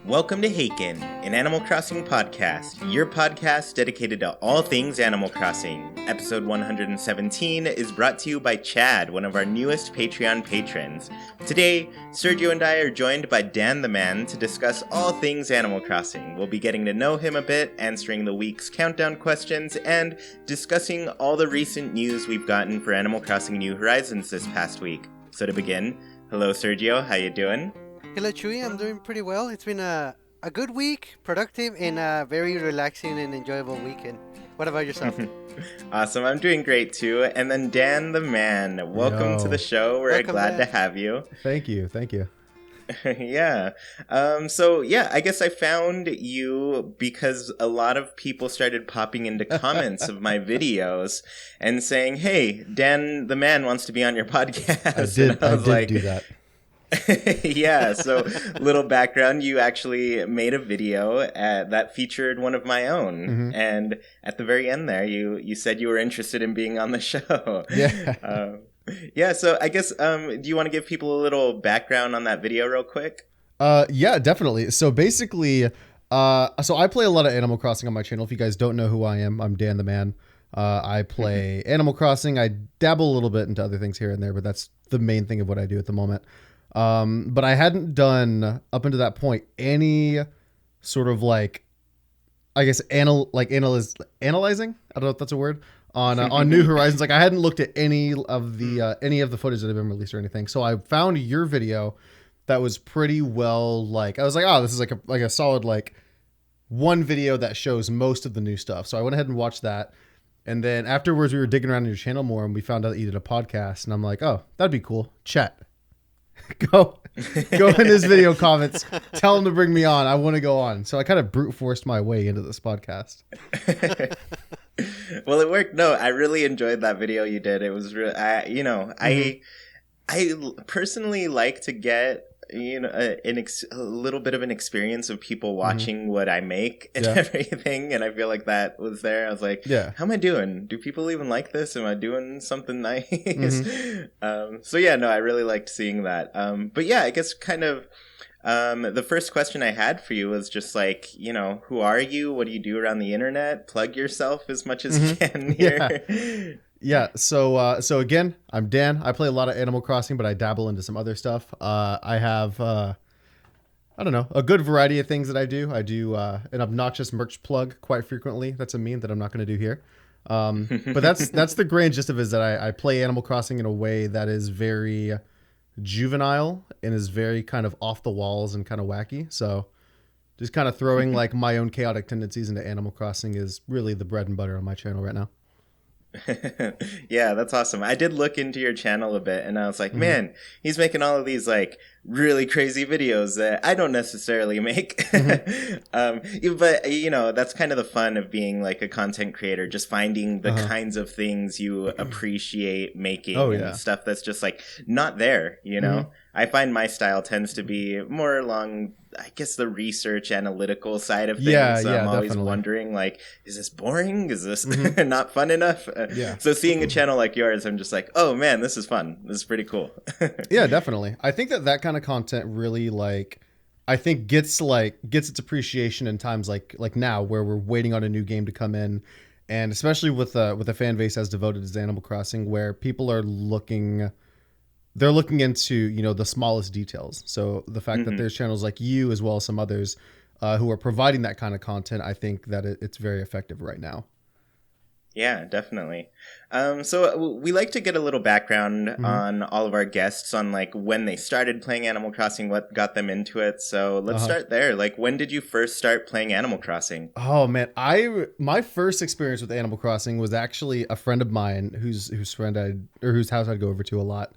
Welcome to Haken, an Animal Crossing podcast, your podcast dedicated to all things Animal Crossing. Episode 117 is brought to you by Chad, one of our newest Patreon patrons. Today, Sergio and I are joined by DannTheMan to discuss all things Animal Crossing. We'll be getting to know him a bit, answering the week's countdown questions, and discussing all the recent news we've gotten for Animal Crossing New Horizons this past week. So to begin, hello Sergio, how you doing? Hello Chewy, I'm doing pretty well. It's been a good week, productive, and a very relaxing and enjoyable weekend. What about yourself? Awesome, I'm doing great too. And then DannTheMan, welcome to the show. We're glad to have you. Thank you. Yeah. I guess I found you because a lot of people started popping into comments of my videos and saying, hey, DannTheMan wants to be on your podcast. I did do that. Yeah, so little background, you actually made a video that featured one of my own, and at the very end there, you said you were interested in being on the show. Yeah. So I guess, do you want to give people a little background on that video real quick? Yeah, definitely. So basically, so I play a lot of Animal Crossing on my channel. If you guys don't know who I am, I'm DannTheMan. I play Animal Crossing. I dabble a little bit into other things here and there, but that's the main thing of what I do at the moment. But I hadn't done up until that point any sort of analyzing. I don't know if that's a word on New Horizons. Like I hadn't looked at any of the footage that had been released or anything. So I found your video that was pretty well, I was like, oh, this is like a solid, one video that shows most of the new stuff. So I went ahead and watched that. And then afterwards we were digging around in your channel more and we found out that you did a podcast and I'm like, oh, that'd be cool. Chat. Go in his video comments. Tell him to bring me on. I want to go on. So I kind of brute forced my way into this podcast. Well, it worked. No, I really enjoyed that video you did. It was really, I personally like to get a little bit of an experience of people watching what I make and everything, and I feel like that was there. I was like, how am I doing? Do people even like this? Am I doing something nice? I really liked seeing that. But yeah, I guess kind of the first question I had for you was just who are you? What do you do around the internet? Plug yourself as much as you can here. Yeah, so again, I'm Dan. I play a lot of Animal Crossing, but I dabble into some other stuff. I have, a good variety of things that I do. I do an obnoxious merch plug quite frequently. That's a meme that I'm not going to do here. But that's the grand gist of it, is that I play Animal Crossing in a way that is very juvenile and is very kind of off the walls and kind of wacky. So just kind of throwing my own chaotic tendencies into Animal Crossing is really the bread and butter on my channel right now. Yeah, that's awesome. I did look into your channel a bit and I was like, man, he's making all of these really crazy videos that I don't necessarily make. But that's kind of the fun of being a content creator, just finding the kinds of things you appreciate making and stuff that's just not there, I find my style tends to be more along, I guess, the research analytical side of things. I'm always wondering, is this boring? Is this not fun enough? So seeing a channel like yours, I'm just like, oh man, this is fun. This is pretty cool. Yeah, definitely. I think that kind of content really I think gets its appreciation in times like now, where we're waiting on a new game to come in, and especially with a fan base as devoted as Animal Crossing, where people are looking into the smallest details. So the fact that there's channels like you as well as some others who are providing that kind of content, I think that it's very effective right now. Yeah, definitely. So we like to get a little background on all of our guests on when they started playing Animal Crossing, what got them into it. So let's start there. When did you first start playing Animal Crossing? Oh man, my first experience with Animal Crossing was actually a friend of mine whose house I'd go over to a lot.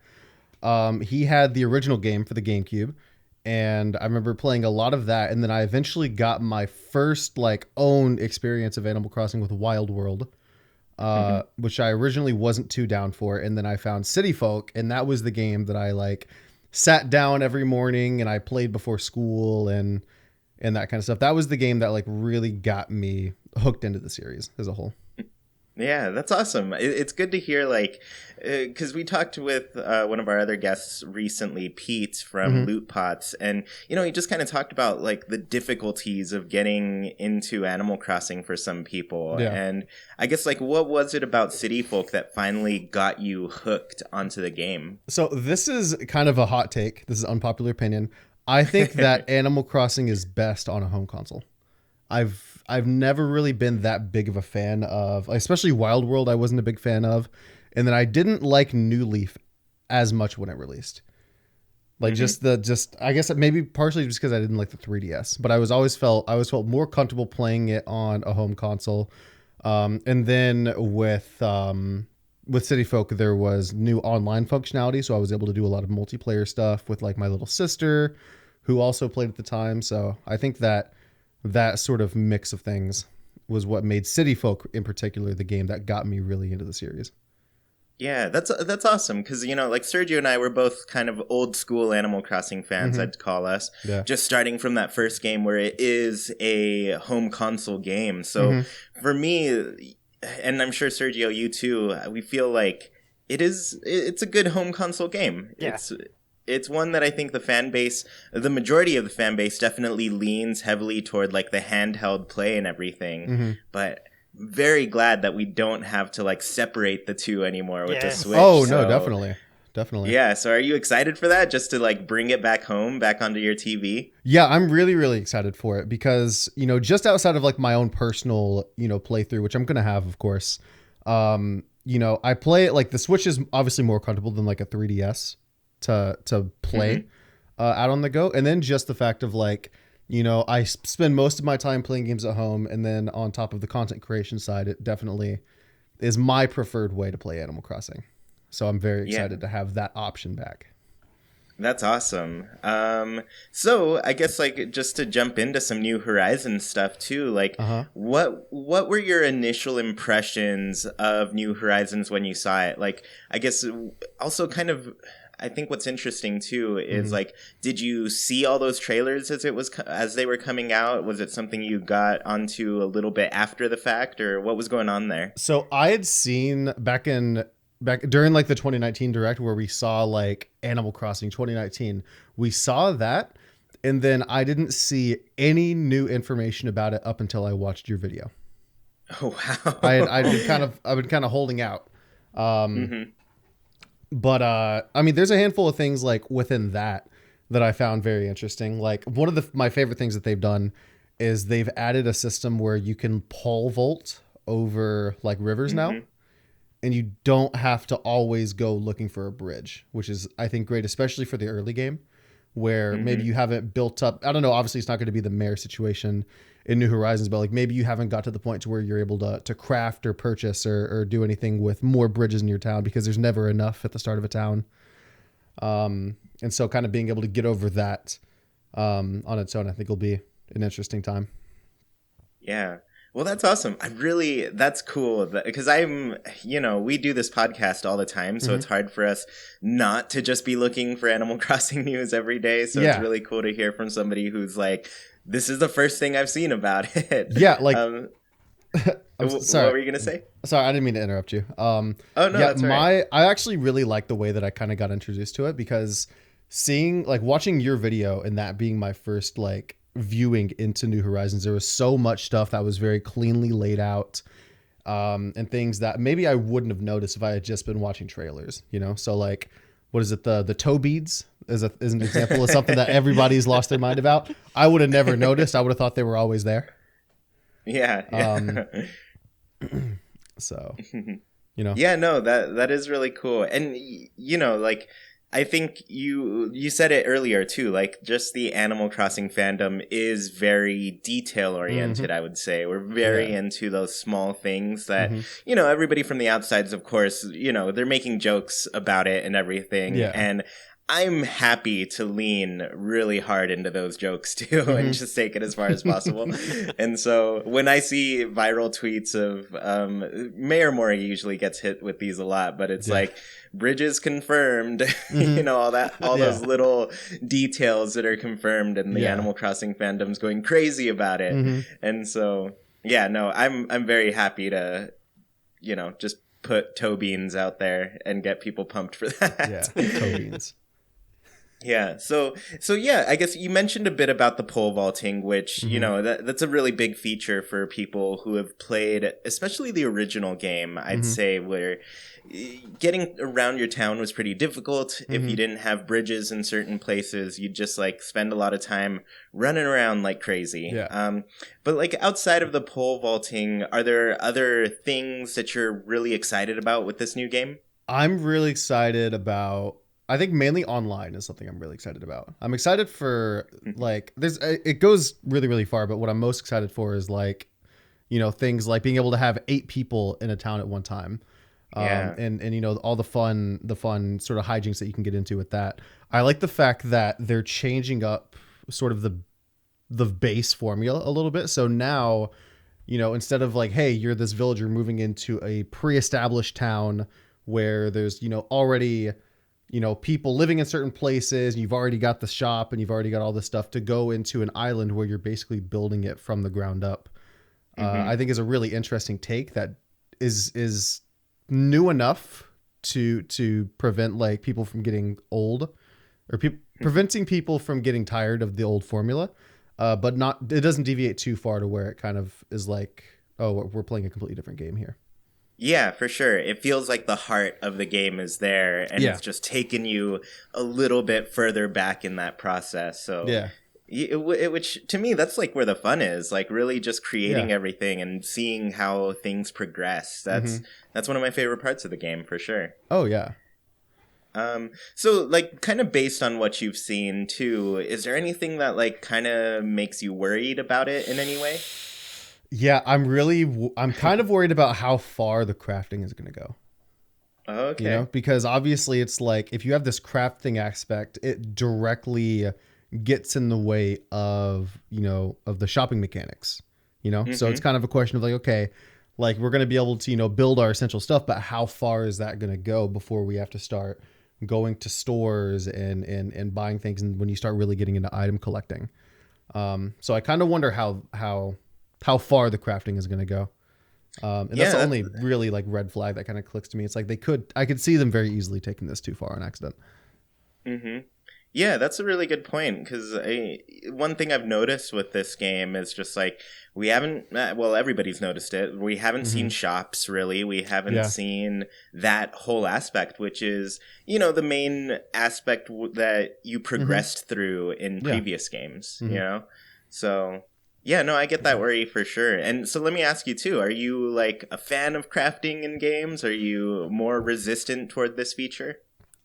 He had the original game for the GameCube, and I remember playing a lot of that. And then I eventually got my first own experience of Animal Crossing with Wild World, which I originally wasn't too down for. And then I found City Folk, and that was the game that I sat down every morning and I played before school and that kind of stuff. That was the game that really got me hooked into the series as a whole. Yeah, that's awesome. It's good to hear, like, because we talked with one of our other guests recently, Pete from Loot Pots, and, you know, he just kind of talked about, like, the difficulties of getting into Animal Crossing for some people. Yeah. And I guess, like, what was it about City Folk that finally got you hooked onto the game? So this is kind of a hot take. This is unpopular opinion. I think that Animal Crossing is best on a home console. I've never really been that big of a fan of, especially Wild World. I wasn't a big fan of, and then I didn't like New Leaf as much when it released. Like just I guess maybe partially just because I didn't like the 3DS, but I always felt more comfortable playing it on a home console. And then with City Folk, there was new online functionality, so I was able to do a lot of multiplayer stuff with like my little sister, who also played at the time. So I think that sort of mix of things was what made City Folk in particular the game that got me really into the series. Yeah, that's awesome because, you know, like Sergio and I were both kind of old school Animal Crossing fans, I'd call us. Yeah. Just starting from that first game where it is a home console game. So for me, and I'm sure Sergio, you too, we feel like it's a good home console game. Yeah. It's one that I think the majority of the fan base definitely leans heavily toward like the handheld play and everything. But very glad that we don't have to like separate the two anymore with the Switch. Oh, no, definitely. Yeah. So are you excited for that? Just to like bring it back home, back onto your TV? Yeah, I'm really, really excited for it because, you know, just outside of like my own personal, you know, playthrough, which I'm going to have, of course, you know, I play it like the Switch is obviously more comfortable than like a 3DS to play out on the go. And then just the fact of like, you know, I spend most of my time playing games at home, and then on top of the content creation side, it definitely is my preferred way to play Animal Crossing. So I'm very excited to have that option back. That's awesome. So I guess like just to jump into some New Horizons stuff too, like what were your initial impressions of New Horizons when you saw it? Like, I guess also kind of, I think what's interesting too is like, did you see all those trailers as they were coming out? Was it something you got onto a little bit after the fact, or what was going on there? So I had seen back during like the 2019 Direct where we saw like Animal Crossing 2019, we saw that, and then I didn't see any new information about it up until I watched your video. Oh wow! I've been kind of holding out. But I mean, there's a handful of things like within that I found very interesting. Like one of my favorite things that they've done is they've added a system where you can pole vault over like rivers now, and you don't have to always go looking for a bridge, which is, I think, great, especially for the early game where maybe you haven't built up. I don't know. Obviously, it's not going to be the Mare situation in New Horizons, but like maybe you haven't got to the point to where you're able to craft or purchase or do anything with more bridges in your town, because there's never enough at the start of a town. And so kind of being able to get over that on its own, I think will be an interesting time. Yeah. Well, that's awesome. That's cool because we do this podcast all the time, so it's hard for us not to just be looking for Animal Crossing news every day. So it's really cool to hear from somebody who's like, this is the first thing I've seen about it. Yeah. Like, sorry. What were you going to say? Sorry, I didn't mean to interrupt you. Oh, no, that's right. I actually really like the way that I kind of got introduced to it, because watching your video and that being my first like viewing into New Horizons, there was so much stuff that was very cleanly laid out, and things that maybe I wouldn't have noticed if I had just been watching trailers, you know? So like, what is it? The toe beads is an example of something that everybody's lost their mind about. I would have never noticed. I would have thought they were always there. Yeah. So, you know. Yeah, no, that is really cool. And, you know, like, I think you said it earlier too, like just the Animal Crossing fandom is very detail oriented, I would say. We're very into those small things that, you know, everybody from the outsides, of course, you know, they're making jokes about it and everything. Yeah. And I'm happy to lean really hard into those jokes too, and just take it as far as possible. And so when I see viral tweets of Mayor Mori usually gets hit with these a lot, but it's like, bridges confirmed, you know, all those little details that are confirmed, and the Animal Crossing fandom's going crazy about it. And so, yeah, no, I'm very happy to just put toe beans out there and get people pumped for that. Yeah, toe beans. Yeah. So yeah, I guess you mentioned a bit about the pole vaulting, which, that's a really big feature for people who have played, especially the original game, I'd say, where getting around your town was pretty difficult. If you didn't have bridges in certain places, you'd just like spend a lot of time running around like crazy. Yeah. But like outside of the pole vaulting, are there other things that you're really excited about with this new game? I'm really excited about, I think mainly online is something I'm really excited about. I'm excited for like, it goes really, really far, but what I'm most excited for is like, things like being able to have 8 people in a town at one time. Yeah. And all the fun sort of hijinks that you can get into with that. I like the fact that they're changing up sort of the base formula a little bit. So now, instead of like, hey, you're this villager moving into a pre-established town where there's, already, people living in certain places, and you've already got the shop and you've already got all this stuff, to go into an island where you're basically building it from the ground up. I think is a really interesting take that is new enough to prevent like people from getting old, or preventing people from getting tired of the old formula, but it doesn't deviate too far to where it kind of is like, oh, we're playing a completely different game here. Yeah, for sure. It feels like the heart of the game is there, and it's just taken you a little bit further back in that process. So yeah. Which to me, that's like where the fun is, like really just creating everything and seeing how things progress. That's one of my favorite parts of the game, for sure. Oh yeah. So like kind of based on what you've seen too, is there anything that like kind of makes you worried about it in any way? Yeah, I'm kind of worried about how far the crafting is going to go. Okay. Because obviously it's like, if you have this crafting aspect, it directly gets in the way of the shopping mechanics, so it's kind of a question of like, okay, like we're going to be able to build our essential stuff, but how far is that going to go before we have to start going to stores and buying things, and when you start really getting into item collecting. So I kind of wonder how far the crafting is going to go, and that's the only really like red flag that kind of clicks to me. It's like I could see them very easily taking this too far on accident. Yeah, that's a really good point, because one thing I've noticed with this game is just like, we haven't, well, everybody's noticed it, we haven't seen shops, really. We haven't seen that whole aspect, which is, the main aspect that you progressed through in previous games, So, yeah, no, I get that worry for sure. And so let me ask you, too, are you like a fan of crafting in games? Are you more resistant toward this feature?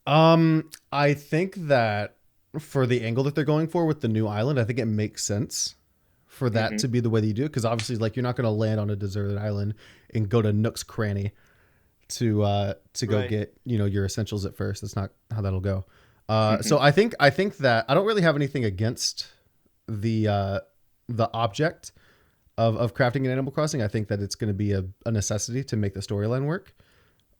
I think that for the angle that they're going for with the new island, I think it makes sense for that to be the way that you do it, because obviously, like, you're not going to land on a deserted island and go to Nook's Cranny to go get your essentials at first. That's not how that'll go. So I think that I don't really have anything against the object of crafting in Animal Crossing. I think that it's going to be a necessity to make the storyline work.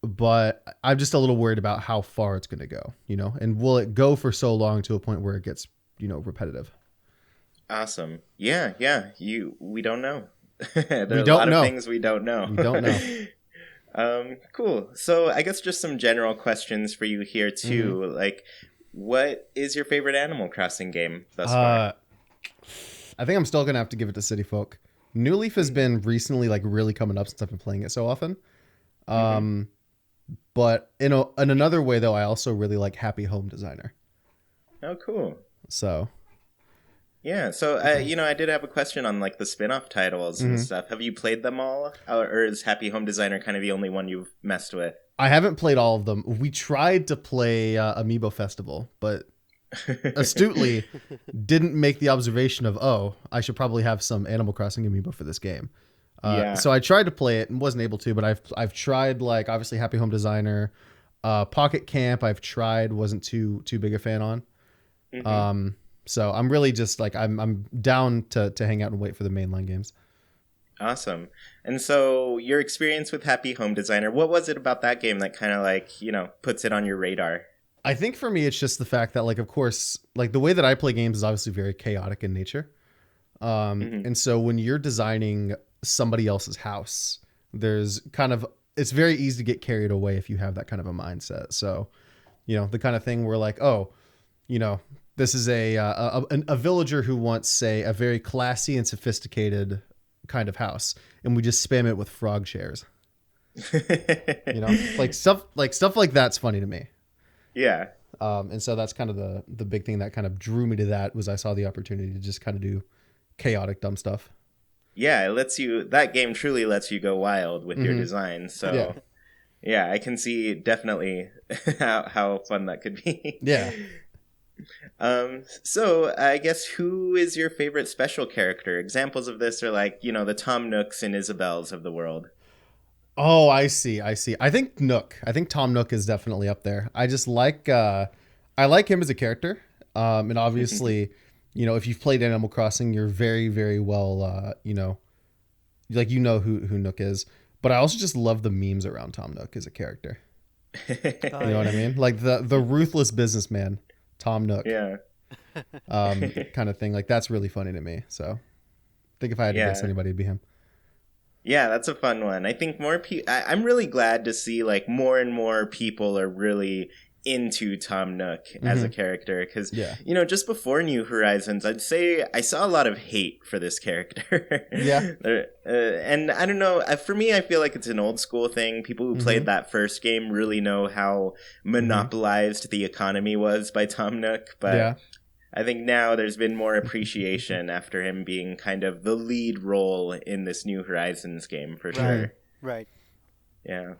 But I'm just a little worried about how far it's going to go, and will it go for so long to a point where it gets, repetitive? Awesome. Yeah. We don't know. There are a lot of things we don't know. We don't know. Cool. So I guess just some general questions for you here too. Like, what is your favorite Animal Crossing game thus far? I think I'm still going to have to give it to City Folk. New Leaf has been recently like really coming up since I've been playing it so often. But in another way, though, I also really like Happy Home Designer. Oh, cool. So, yeah. So, I did have a question on like the spin-off titles and stuff. Have you played them all, or is Happy Home Designer kind of the only one you've messed with? I haven't played all of them. We tried to play Amiibo Festival, but astutely didn't make the observation of, oh, I should probably have some Animal Crossing Amiibo for this game. So I tried to play it and wasn't able to, but I've tried, like, obviously Happy Home Designer, Pocket Camp. I've tried, wasn't too big a fan on. So I'm really just like, I'm down to hang out and wait for the mainline games. Awesome. And so your experience with Happy Home Designer, what was it about that game that kind of like, puts it on your radar? I think for me, it's just the fact that, like, of course, like the way that I play games is obviously very chaotic in nature. And so when you're designing somebody else's house, there's kind of it's very easy to get carried away if you have that kind of a mindset. So, the kind of thing where like, oh, this is a villager who wants, say, a very classy and sophisticated kind of house, and we just spam it with frog chairs. Like stuff like that's funny to me. Yeah. And so that's kind of the big thing that kind of drew me to that, was I saw the opportunity to just kind of do chaotic, dumb stuff. Yeah, that game truly lets you go wild with your designs. So yeah, I can see definitely how fun that could be. Yeah. So I guess, who is your favorite special character? Examples of this are like, the Tom Nooks and Isabels of the world. Oh, I see. I think Tom Nook is definitely up there. I just like, I like him as a character. And obviously, if you've played Animal Crossing, you're very, very well, who Nook is. But I also just love the memes around Tom Nook as a character. You know what I mean? Like the ruthless businessman, Tom Nook. Yeah. Kind of thing. Like, that's really funny to me. So I think if I had to guess anybody, it'd be him. Yeah, that's a fun one. I think I'm really glad to see like more and more people are really into Tom Nook as a character, because just before New Horizons, I'd say I saw a lot of hate for this character. And I don't know, for me, I feel like it's an old school thing. People who played that first game really know how monopolized the economy was by Tom Nook, but I think now there's been more appreciation after him being kind of the lead role in this New Horizons game, for sure. Right. Yeah.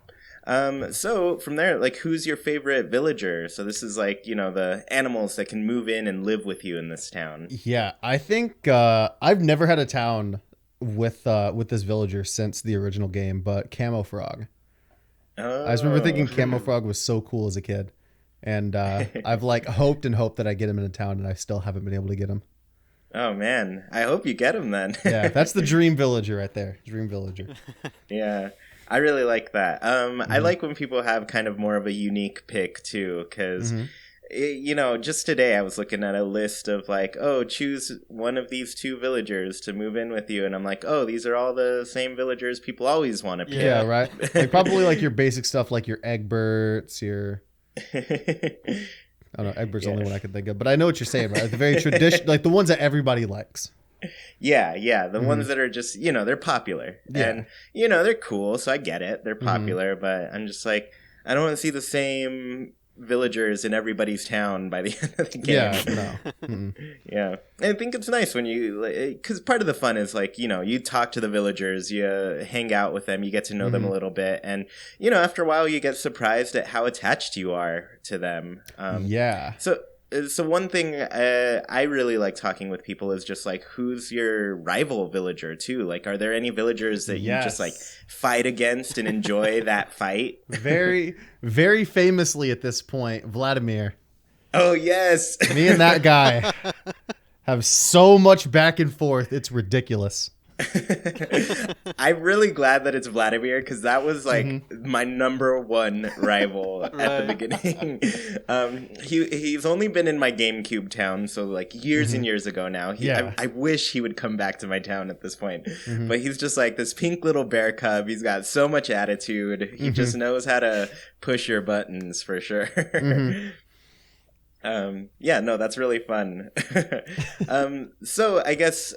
So from there, like, who's your favorite villager? So this is like, the animals that can move in and live with you in this town. Yeah, I think I've never had a town with this villager since the original game, but Camo Frog. Oh. I just remember thinking Camo Frog was so cool as a kid, and I've like hoped that I get him in a town, and I still haven't been able to get him. Oh man, I hope you get him then. Yeah, that's the dream villager right there. Dream villager. Yeah. I really like that. I like when people have kind of more of a unique pick too, because just today I was looking at a list of like, oh, choose one of these two villagers to move in with you, and I'm like, oh, these are all the same villagers people always want to pick. Yeah, right. Like probably like your basic stuff, like your Egberts, your I don't know, Egbert's the only one I could think of, but I know what you're saying, right? Like the very traditional, like the ones that everybody likes. Yeah, the ones that are just, they're popular. And, they're cool, so I get it. They're popular, but I'm just like, I don't want to see the same villagers in everybody's town by the end of the game. Yeah, no. Yeah. And I think it's nice when because part of the fun is like, you talk to the villagers, you hang out with them, you get to know them a little bit. And, after a while you get surprised at how attached you are to them. So one thing I really like talking with people is just like, who's your rival villager too? Like, are there any villagers that you just like fight against and enjoy that fight? Very, very famously at this point, Vladimir. Oh, yes. Me and that guy have so much back and forth. It's ridiculous. I'm really glad that it's Vladimir, because that was like my number one rival at the beginning. He's only been in my GameCube town, so like years and years ago now. I wish he would come back to my town at this point, but he's just like this pink little bear cub. He's got so much attitude. He just knows how to push your buttons, for sure. That's really fun. So I guess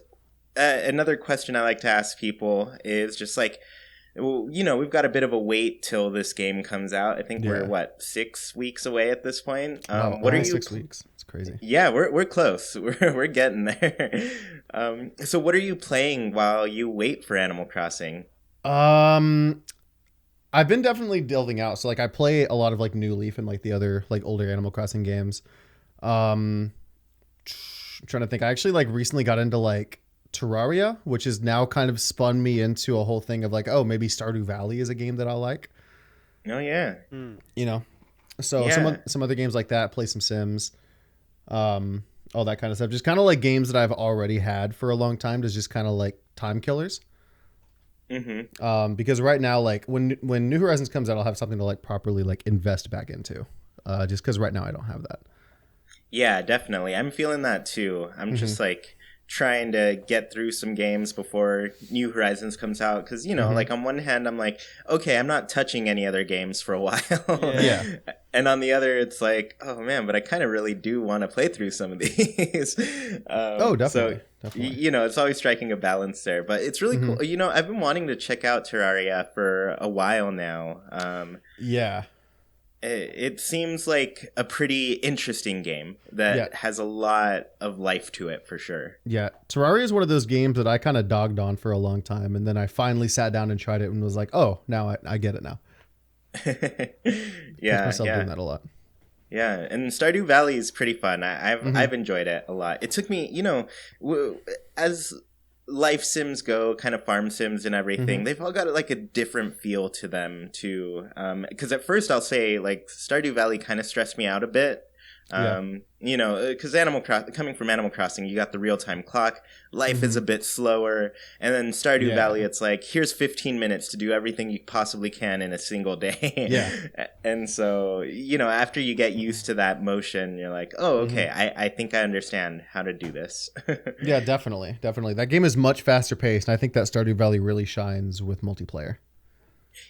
another question I like to ask people is just like, we've got a bit of a wait till this game comes out. I think we're 6 weeks away at this point. What are you? 6 weeks. It's crazy. Yeah, we're close. We're getting there. So what are you playing while you wait for Animal Crossing? I've been definitely delving out. So like I play a lot of like New Leaf and like the other like older Animal Crossing games. I'm trying to think. I actually like recently got into like Terraria, which has now kind of spun me into a whole thing of like, oh, maybe Stardew Valley is a game that I'll like. Oh yeah. So some other games like that, play some Sims, all that kind of stuff. Just kind of like games that I've already had for a long time, to just kind of like time killers. Because right now, like when New Horizons comes out, I'll have something to like properly like invest back into. Just because right now I don't have that. Yeah, definitely. I'm feeling that too. I'm just like trying to get through some games before New Horizons comes out, because like on one hand I'm like, okay, I'm not touching any other games for a while. Yeah. And on the other it's like, oh man, but I kind of really do want to play through some of these. Definitely. So Definitely. it's always striking a balance there, but it's really cool. I've been wanting to check out Terraria for a while now. Yeah. It seems like a pretty interesting game that has a lot of life to it, for sure. Yeah. Terraria is one of those games that I kind of dogged on for a long time, and then I finally sat down and tried it and was like, oh, now I get it now. Yeah, myself doing that a lot. Yeah, and Stardew Valley is pretty fun. I've enjoyed it a lot. It took me, as life sims go, kind of farm sims and everything, they've all got like a different feel to them too. Because at first I'll say like Stardew Valley kind of stressed me out a bit. Because coming from Animal Crossing, you got the real-time clock. Life is a bit slower. And then Stardew Valley, it's like, here's 15 minutes to do everything you possibly can in a single day. Yeah. And so, after you get used to that motion, you're like, oh, okay, I think I understand how to do this. Yeah, definitely. Definitely. That game is much faster paced, and I think that Stardew Valley really shines with multiplayer.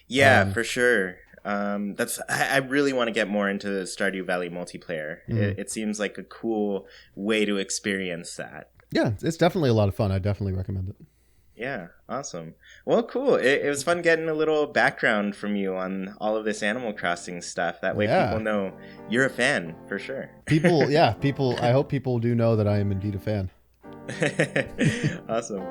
Yeah, for sure. I really want to get more into Stardew Valley multiplayer. It seems like a cool way to experience that. Yeah, it's definitely a lot of fun. I definitely recommend it. Yeah, awesome. Well, cool. It was fun getting a little background from you on all of this Animal Crossing stuff. That way people know you're a fan, for sure. People, I hope people do know that I am indeed a fan. Awesome.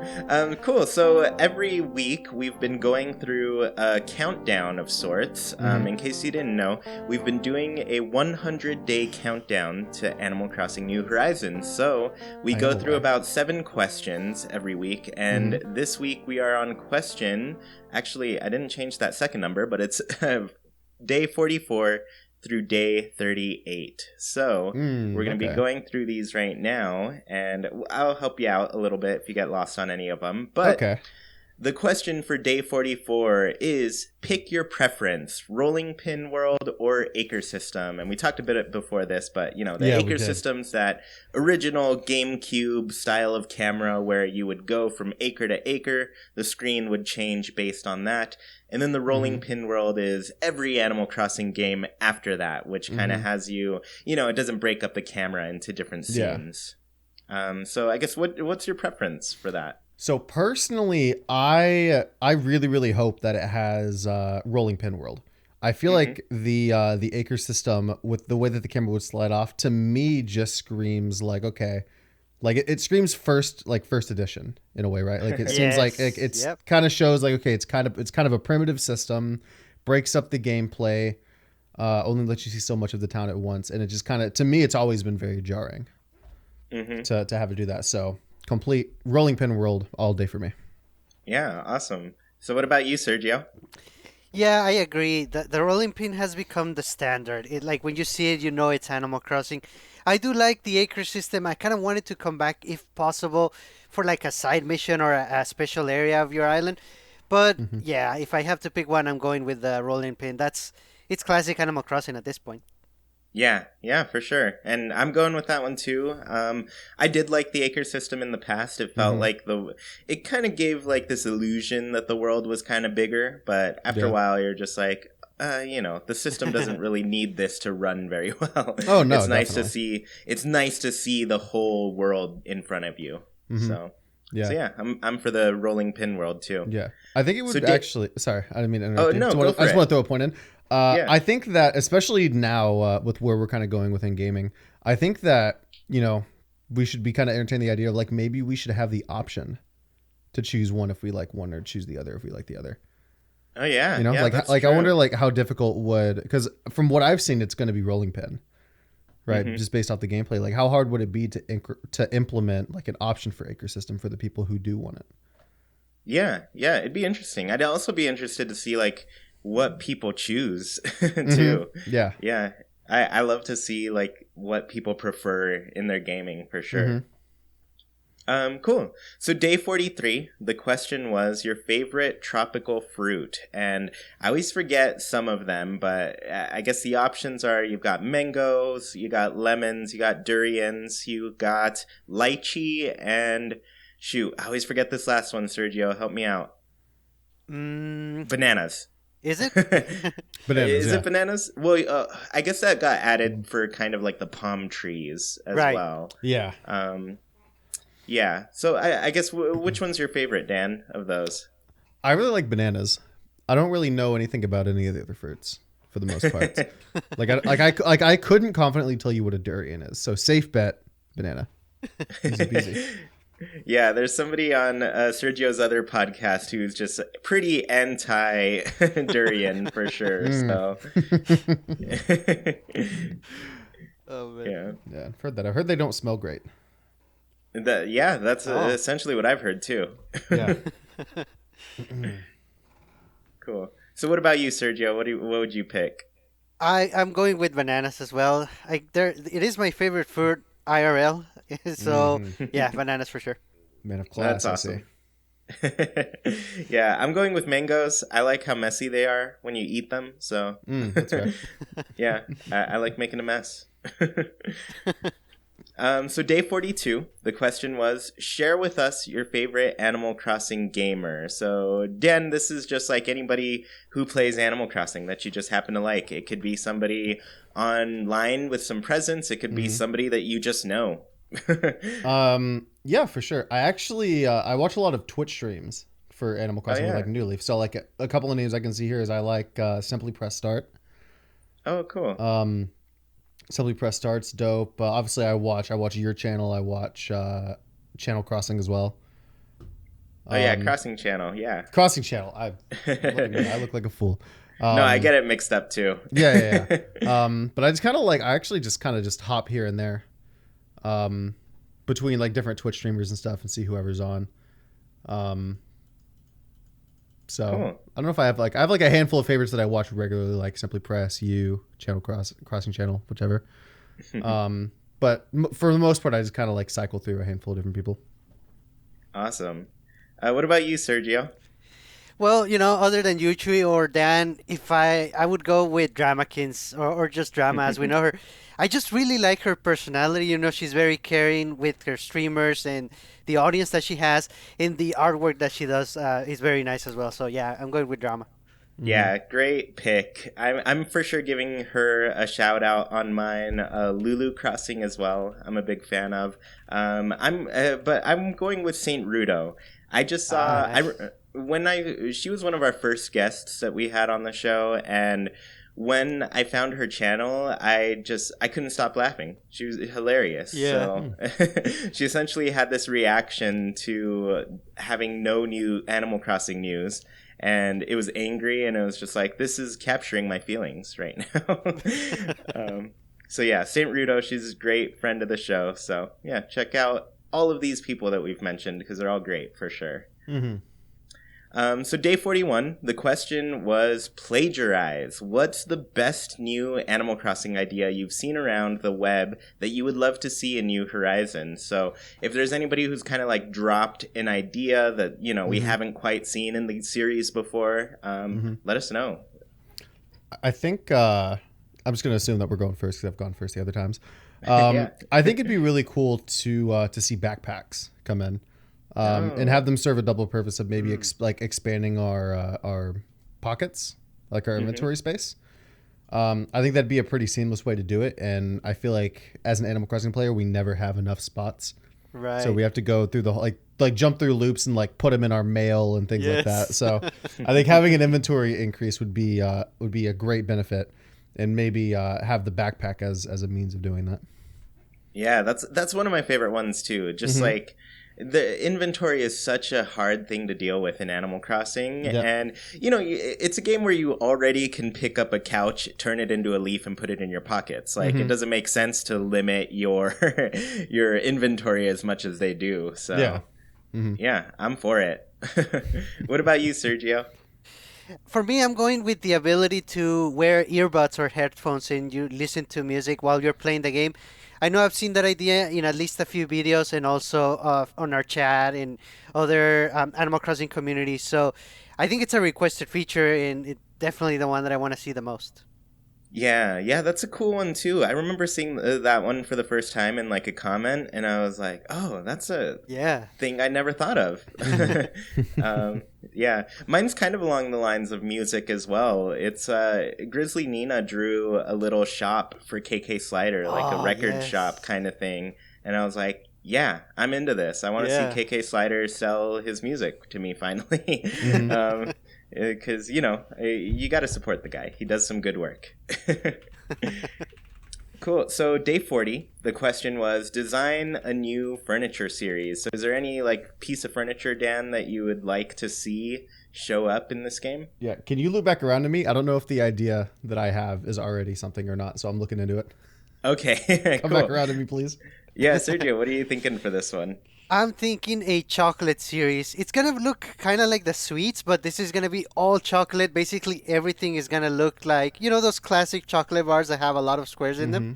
Cool. So every week we've been going through a countdown of sorts. In case you didn't know, we've been doing a 100-day countdown to Animal Crossing New Horizons. So we go through about 7 questions every week, and this week we are on question. Actually, I didn't change that second number, but it's day 44 through day 38. So we're going to be going through these right now, and I'll help you out a little bit if you get lost on any of them. But the question for day 44 is, pick your preference, rolling pin world or acre system. And we talked a bit before this, but the acre system's that original GameCube style of camera where you would go from acre to acre. The screen would change based on that. And then the rolling pin world is every Animal Crossing game after that, which kind of has you, it doesn't break up the camera into different scenes. So I guess what's your preference for that? So personally, I really, really hope that it has rolling pin world. I feel like the acre system with the way that the camera would slide off, to me just screams like, okay, like it screams first edition in a way, right? Like it seems like it's kind of shows like, okay, it's kind of a primitive system, breaks up the gameplay, only lets you see so much of the town at once, and it just kind of, to me, it's always been very jarring to have to do that. So complete rolling pin world all day for me. Yeah, awesome. So what about you, Sergio? Yeah, I agree. The rolling pin has become the standard. It, like when you see it, it's Animal Crossing. I do like the acre system. I kind of want it to come back if possible for like a side mission or a special area of your island. But yeah, if I have to pick one, I'm going with the rolling pin. It's classic Animal Crossing at this point. Yeah, for sure. And I'm going with that one too. I did like the acre system in the past. It felt like it kind of gave like this illusion that the world was kind of bigger, but after a while you're just like, the system doesn't really need this to run very well. Oh no, it's nice to see. It's nice to see the whole world in front of you. So yeah, I'm for the rolling pin world too. Yeah, I think it would actually. Sorry, I didn't mean to interrupt. Oh no, I just want to throw a point in. I think that especially now with where we're kind of going within gaming, I think that we should be kind of entertain the idea of like maybe we should have the option to choose one if we like one or choose the other if we like the other. Oh yeah, like I wonder like how difficult would, because from what I've seen it's going to be rolling pin, right? Just based off the gameplay, like how hard would it be to implement like an option for acre system for the people who do want it? Yeah, it'd be interesting. I'd also be interested to see like what people choose too. Yeah. I love to see like what people prefer in their gaming for sure. Cool. So day 43, the question was your favorite tropical fruit. And I always forget some of them, but I guess the options are you've got mangoes, you got lemons, you got durians, you got lychee, and shoot, I always forget this last one, Sergio. Help me out. Bananas. Is it? Bananas. Is it bananas? Well, I guess that got added for kind of like the palm trees as well. Yeah. Yeah. So I guess which one's your favorite, Dan, of those? I really like bananas. I don't really know anything about any of the other fruits for the most part. I couldn't confidently tell you what a durian is. So safe bet, banana. Easy peasy. Yeah, there's somebody on Sergio's other podcast who's just pretty anti-durian for sure. So, Oh, man. Yeah, I've heard that. I heard they don't smell great. That's essentially what I've heard too. Yeah. Cool. So, what about you, Sergio? What would you pick? I'm going with bananas as well. It is my favorite fruit IRL. So yeah, bananas for sure. Man of class. That's awesome. Yeah, I'm going with mangoes. I like how messy they are when you eat them. So That's right. yeah, I like making a mess. So day 42, the question was, share with us your favorite Animal Crossing gamer. So Dan, this is just like anybody who plays Animal Crossing that you just happen to like. It could be somebody online with some presence. It could be somebody that you just know. Yeah, for sure. I actually I watch a lot of Twitch streams for Animal Crossing with like New Leaf. So like a couple of names I can see here is I like Simply Press Start. Oh, cool. Simply Press Start's dope. Obviously, I watch your channel. I watch Channel Crossing as well. Oh yeah, Crossing Channel. Yeah, Crossing Channel. I look like a fool. No, I get it mixed up too. Yeah. But I just kind of like I actually just kind of just hop here and there, between like different Twitch streamers and stuff and see whoever's on. So cool. I don't know if I have like a handful of favorites that I watch regularly, like Simply Press, Channel Crossing Channel, whichever. But for the most part, I just kind of like cycle through a handful of different people. Awesome. What about you, Sergio? Well, other than Yuchui or Dan, if I would go with Dramakins or just Drama as we know her. I just really like her personality. She's very caring with her streamers and the audience that she has, and the artwork that she does is very nice as well. So yeah, I'm going with Drama. Yeah, great pick. I'm for sure giving her a shout out on mine. Lulu Crossing as well. I'm a big fan of. But I'm going with Saint Rudo. I just saw Nice. she was one of our first guests that we had on the show, and when I found her channel, I couldn't stop laughing. She was hilarious. Yeah. So she essentially had this reaction to having no new Animal Crossing news. And it was angry, and it was just like, this is capturing my feelings right now. So yeah, St. Rudo, she's a great friend of the show. So yeah, check out all of these people that we've mentioned because they're all great for sure. So day 41, the question was plagiarize. What's the best new Animal Crossing idea you've seen around the web that you would love to see in New Horizons? So if there's anybody who's kind of like dropped an idea that, we haven't quite seen in the series before, let us know. I think I'm just going to assume that we're going first because I've gone first the other times. I think it'd be really cool to see backpacks come in. And have them serve a double purpose of maybe expanding our pockets, like our inventory space. I think that'd be a pretty seamless way to do it. And I feel like as an Animal Crossing player, we never have enough spots. Right. So we have to go through the like jump through loops and like put them in our mail and things like that. So I think having an inventory increase would be a great benefit, and maybe have the backpack as a means of doing that. Yeah, that's one of my favorite ones too. Just like the inventory is such a hard thing to deal with in Animal Crossing. Yep. And, it's a game where you already can pick up a couch, turn it into a leaf, and put it in your pockets. Like, it doesn't make sense to limit your your inventory as much as they do. So, yeah, I'm for it. What about you, Sergio? For me, I'm going with the ability to wear earbuds or headphones and you listen to music while you're playing the game. I know I've seen that idea in at least a few videos and also on our chat and other Animal Crossing communities. So I think it's a requested feature and it's definitely the one that I want to see the most. Yeah, that's a cool one too. I remember seeing that one for the first time in like a comment, and I was like, "Oh, that's a Yeah. thing I never thought of." Yeah, mine's kind of along the lines of music as well. It's Grizzly Nina drew a little shop for KK Slider, like a Oh, record yes. shop kind of thing, and I was like, "Yeah, I'm into this. I want to see Yeah. KK Slider sell his music to me finally." Mhm. Because you got to support the guy. He does some good work. Cool. So day 40, the question was design a new furniture series. So is there any like piece of furniture, Dan, that you would like to see show up in this game? Yeah. Can you look back around to me? I don't know if the idea that I have is already something or not, so I'm looking into it. Okay, Come cool. back around to me, please. Yeah, Sergio, what are you thinking for this one? I'm thinking a chocolate series. It's gonna look kind of like the sweets, but this is gonna be all chocolate. Basically, everything is gonna look like, those classic chocolate bars that have a lot of squares in them. Hmm.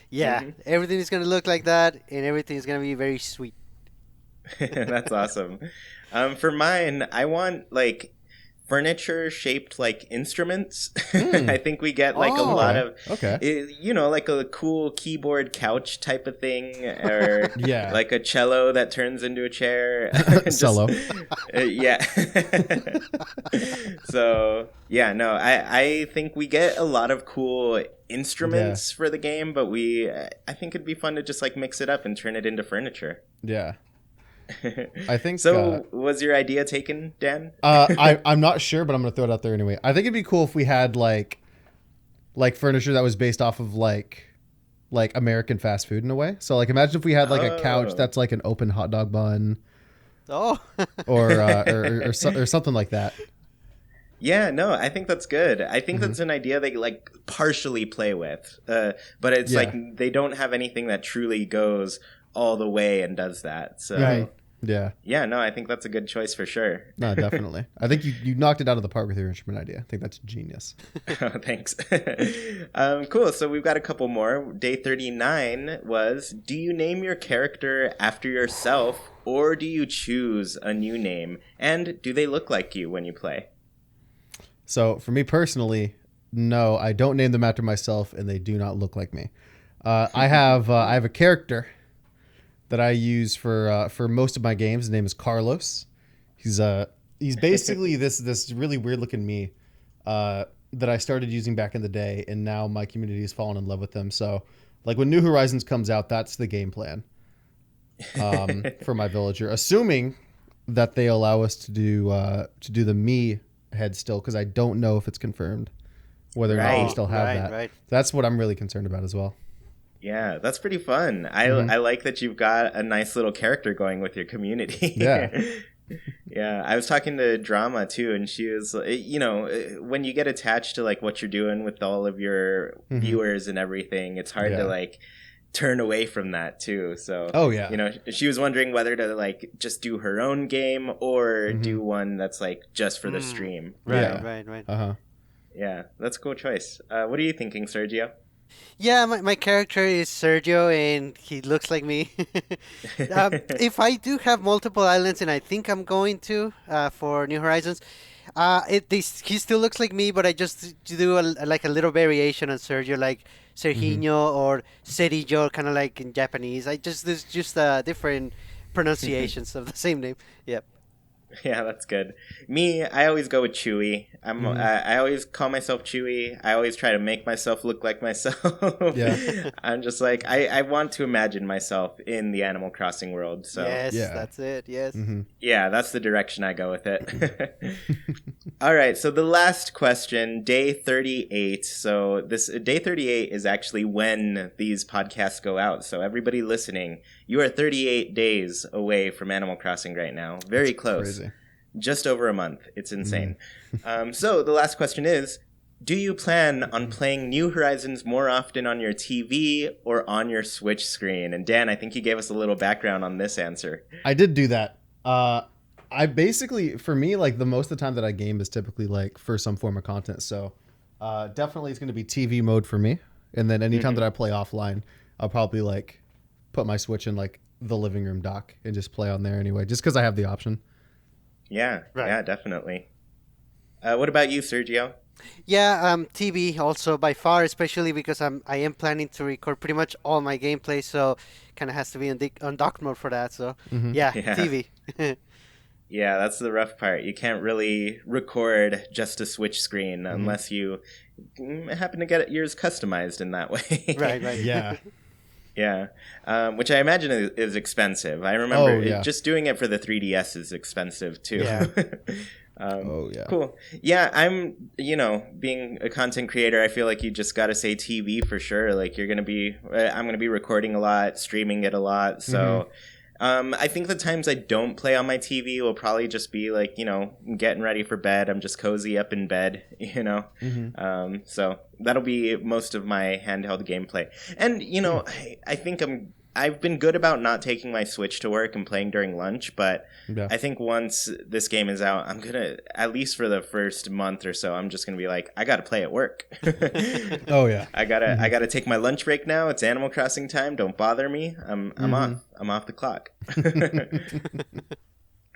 Yeah, Hmm. everything is gonna look like that, and everything is gonna be very sweet. That's awesome. For mine, I want like furniture shaped like instruments. Mm. I think we get like a Oh, lot Okay. of, Okay. like a cool keyboard couch type of thing, or Yeah. like a cello that turns into a chair. Just, Cello. yeah. So yeah, no, I think we get a lot of cool instruments for the game, but I think it'd be fun to just like mix it up and turn it into furniture. Yeah. I think So, was your idea taken, Dan? I'm not sure, but I'm gonna throw it out there anyway. I think it'd be cool if we had like furniture that was based off of like American fast food in a way. So like imagine if we had like a couch Oh. that's like an open hot dog bun oh, or something like that. Yeah, no, I think that's good. I think Mm-hmm. that's an idea they like partially play with, but it's Yeah. like they don't have anything that truly goes all the way and does that. So, Right. Yeah. yeah, no, I think that's a good choice for sure. No, definitely. I think you knocked it out of the park with your instrument idea. I think that's genius. Oh, thanks. Cool. So we've got a couple more. Day 39 was, do you name your character after yourself or do you choose a new name? And do they look like you when you play? So for me personally, no, I don't name them after myself, and they do not look like me. I have a character that I use for most of my games. His name is Carlos. He's basically this really weird looking me that I started using back in the day, and now my community has fallen in love with them. So like when New Horizons comes out, that's the game plan for my villager, assuming that they allow us to do the me head still, because I don't know if it's confirmed whether or not we Right. still have right, that. right. That's what I'm really concerned about as well. Yeah, that's pretty fun. I like that you've got a nice little character going with your community. Yeah. Yeah, I was talking to Drama too, and she was, when you get attached to like what you're doing with all of your viewers and everything, it's hard Yeah. to like turn away from that too. So, Oh yeah. she was wondering whether to like just do her own game or do one that's like just for the stream. Right, Yeah. right. Uh-huh. Yeah, that's a cool choice. What are you thinking, Sergio? Yeah, my character is Sergio, and he looks like me. If I do have multiple islands, and I think I'm going to for New Horizons, he still looks like me, but I just do like a little variation on Sergio, like Serginho or Cerillo, kind of like in Japanese. There's just different pronunciations of the same name. Yep. Yeah, that's good. Me, I always go with Chewy. I always call myself Chewy. I always try to make myself look like myself. Yeah. I'm just like I want to imagine myself in the Animal Crossing world. So Yes, Yeah. that's it. Yes. yeah, that's the direction I go with it. All right, so the last question, day 38. So this day 38 is actually when these podcasts go out. So everybody listening, you are 38 days away from Animal Crossing right now. Very close. Crazy. Just over a month. It's insane. So the last question is, do you plan on playing New Horizons more often on your TV or on your Switch screen? And Dan, I think you gave us a little background on this answer. I did do that. I basically, for me, like the most of the time that I game is typically like for some form of content. So definitely it's going to be TV mode for me. And then anytime that I play offline, I'll probably like put my Switch in like the living room dock and just play on there anyway, just because I have the option. Yeah, Right. yeah, definitely. What about you, Sergio? Yeah, TV also by far, especially because I am planning to record pretty much all my gameplay, so kind of has to be on dock mode for that. So yeah, Yeah. TV. Yeah, that's the rough part. You can't really record just a Switch screen unless you happen to get yours customized in that way. Right, right. Yeah. Yeah, which I imagine is expensive. I remember just doing it for the 3DS is expensive too. Yeah. Cool. Yeah, I'm, being a content creator, I feel like you just got to say TV for sure. Like I'm going to be recording a lot, streaming it a lot. So I think the times I don't play on my TV will probably just be like, getting ready for bed. I'm just cozy up in bed, So that'll be most of my handheld gameplay. And, I think I've been good about not taking my Switch to work and playing during lunch, but I think once this game is out, I'm going to, at least for the first month or so, I'm just going to be like, I got to play at work. Oh, yeah. I gotta take my lunch break now. It's Animal Crossing time. Don't bother me. I'm off. I'm off the clock.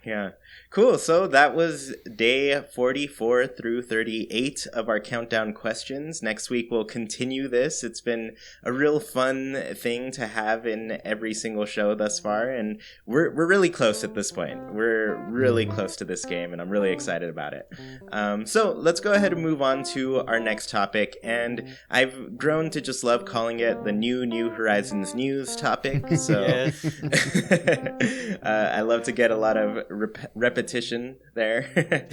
Yeah. Cool. So that was day 44 through 38 of our countdown questions. Next week we'll continue this. It's been a real fun thing to have in every single show thus far, and we're really close at this point. We're really close to this game, and I'm really excited about it. So let's go ahead and move on to our next topic, and I've grown to just love calling it the New Horizons news topic. So I love to get a lot of repetition there.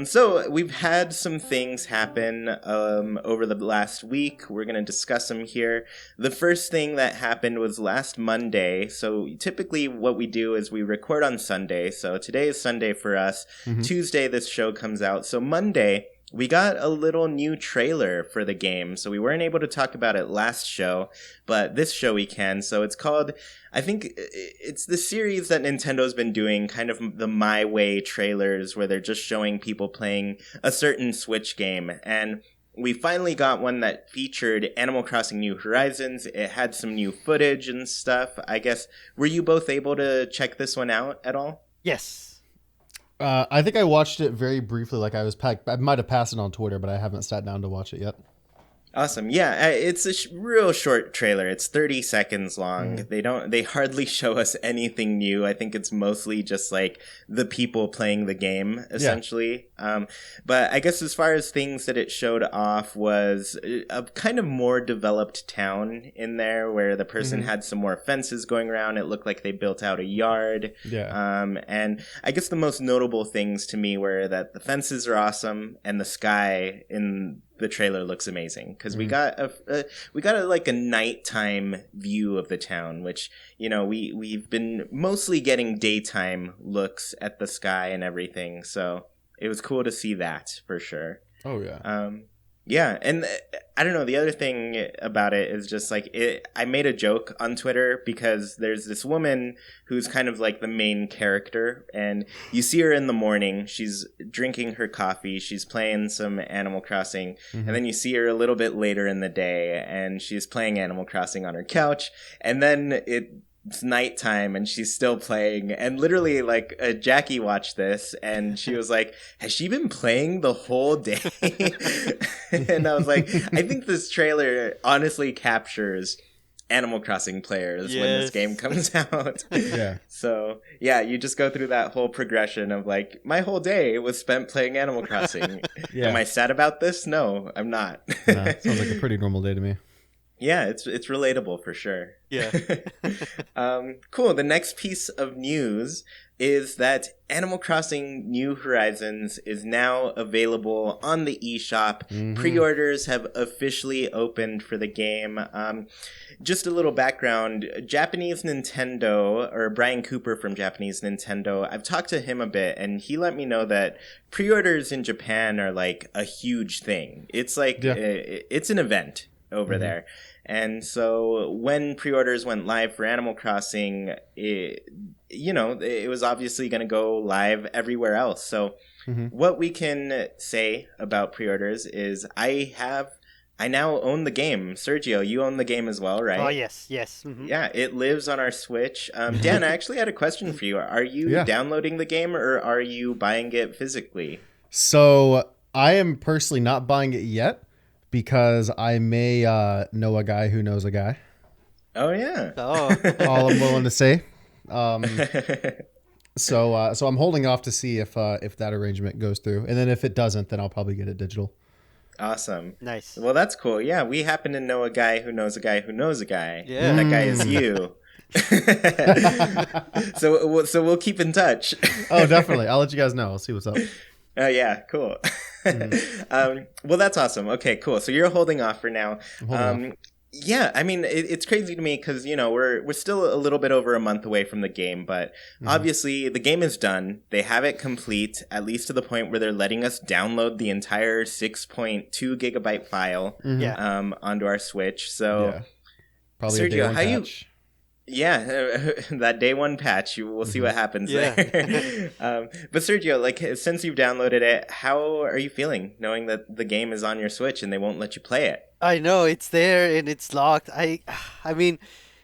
So we've had some things happen over the last week. We're going to discuss them here. The first thing that happened was last Monday. So typically what we do is we record on Sunday. So today is Sunday for us. Tuesday this show comes out. So Monday we got a little new trailer for the game. So we weren't able to talk about it last show, but this show we can. So it's called, I think it's the series that Nintendo's been doing, kind of the My Way trailers, where they're just showing people playing a certain Switch game. And we finally got one that featured Animal Crossing New Horizons. It had some new footage and stuff. I guess, were you both able to check this one out at all? Yes. I think I watched it very briefly. Like I might have passed it on Twitter, but I haven't sat down to watch it yet. Awesome. Yeah, it's a real short trailer. It's 30 seconds long. They hardly show us anything new. I think it's mostly just like the people playing the game, essentially. Yeah. But I guess as far as things that it showed off was a kind of more developed town in there, where the person had some more fences going around. It looked like they built out a yard. Yeah. And I guess the most notable things to me were that the fences are awesome and the sky in the trailer looks amazing, because we got a nighttime view of the town, which we've been mostly getting daytime looks at the sky and everything, so it was cool to see that for sure. Oh yeah. Yeah, and I don't know, the other thing about it is just like I made a joke on Twitter, because there's this woman who's kind of like the main character, and you see her in the morning, she's drinking her coffee, she's playing some Animal Crossing, and then you see her a little bit later in the day and she's playing Animal Crossing on her couch, and then it's nighttime and she's still playing, and literally like Jackie watched this and she was like, has she been playing the whole day? And I was like, I think this trailer honestly captures Animal Crossing players when this game comes out. Yeah. So yeah, you just go through that whole progression of like, my whole day was spent playing Animal Crossing. Yeah. Am I sad about this? No, I'm not. Sounds like a pretty normal day to me. Yeah, it's relatable for sure. Yeah. Cool. The next piece of news is that Animal Crossing New Horizons is now available on the eShop. Pre-orders have officially opened for the game. Just a little background, Japanese Nintendo, or Brian Cooper from Japanese Nintendo, I've talked to him a bit, and he let me know that pre-orders in Japan are like a huge thing. It's like, it's an event over there. And so when pre-orders went live for Animal Crossing, it it was obviously going to go live everywhere else. So what we can say about pre-orders is I now own the game. Sergio, you own the game as well, right? Oh, yes. Yeah, it lives on our Switch. Dan, I actually had a question for you. Are you downloading the game or are you buying it physically? So I am personally not buying it yet because I may know a guy who knows a guy. Oh, yeah. Oh. All I'm willing to say. So I'm holding off to see if that arrangement goes through. And then if it doesn't, then I'll probably get it digital. Awesome. Nice. Well, that's cool. Yeah, we happen to know a guy who knows a guy who knows a guy. Yeah. That guy is you. So we'll keep in touch. Oh, definitely. I'll let you guys know. I'll see what's up. Oh, yeah, cool. Well, that's awesome. Okay, cool. So you're holding off for now. Yeah, I mean, it's crazy to me because, we're still a little bit over a month away from the game, but obviously the game is done. They have it complete, at least to the point where they're letting us download the entire 6.2 gigabyte file onto our Switch. So, probably Sergio, a day one patch. Yeah, that day one patch, we'll see what happens there. But Sergio, since you've downloaded it, how are you feeling knowing that the game is on your Switch and they won't let you play it? I know it's there and it's locked. I mean,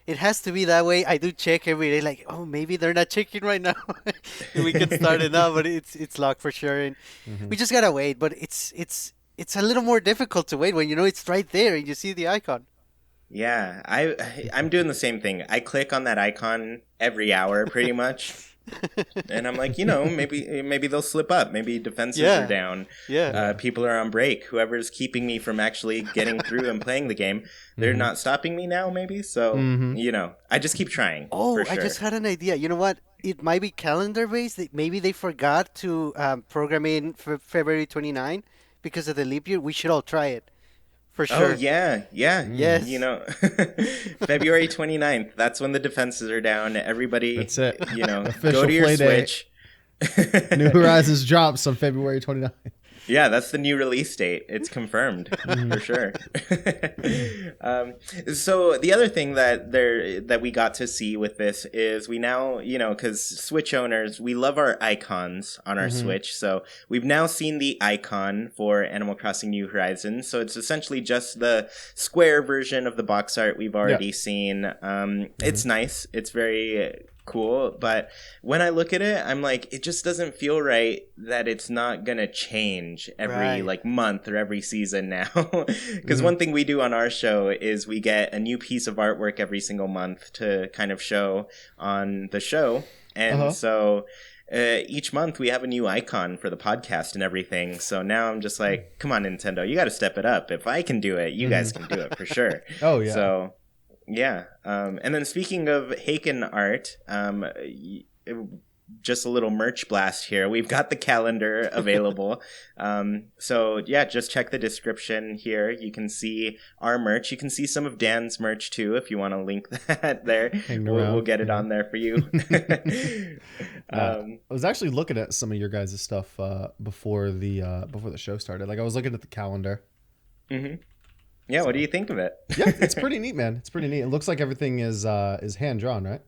it has to be that way. I do check every day, like, oh, maybe they're not checking right now. We can start it now, but it's locked for sure, and we just gotta wait. But it's a little more difficult to wait when it's right there and you see the icon. Yeah, I'm doing the same thing. I click on that icon every hour, pretty much. And I'm like, maybe they'll slip up. Maybe defenses are down. Yeah. People are on break. Whoever's keeping me from actually getting through and playing the game, they're not stopping me now, maybe. So, I just keep trying. Oh, for sure. I just had an idea. You know what? It might be calendar based. Maybe they forgot to program in for February 29 because of the leap year. We should all try it. For sure. Oh, yeah. Yes. February 29th, that's when the defenses are down. Everybody, that's it. Go to your Switch. New Horizons drops on February 29th. Yeah, that's the new release date. It's confirmed for sure. So the other thing that we got to see with this is we now, because Switch owners, we love our icons on our Switch. So we've now seen the icon for Animal Crossing New Horizons. So it's essentially just the square version of the box art we've already seen. It's nice. It's very cool, but when I look at it, I'm like, it just doesn't feel right that it's not gonna change every month or every season now. Because one thing we do on our show is we get a new piece of artwork every single month to kind of show on the show, and so each month we have a new icon for the podcast and everything. So now I'm just like, come on, Nintendo, you got to step it up. If I can do it, you guys can do it for sure. Oh yeah. So yeah. And then speaking of Haken art, just a little merch blast here. We've got the calendar available. So yeah, just check the description here. You can see our merch. You can see some of Dan's merch too, if you want to link that there. We'll get it on there for you. I was actually looking at some of your guys' stuff before the show started. I was looking at the calendar. Yeah, what do you think of it? Yeah, it's pretty neat, man. It's pretty neat. It looks like everything is hand drawn, right?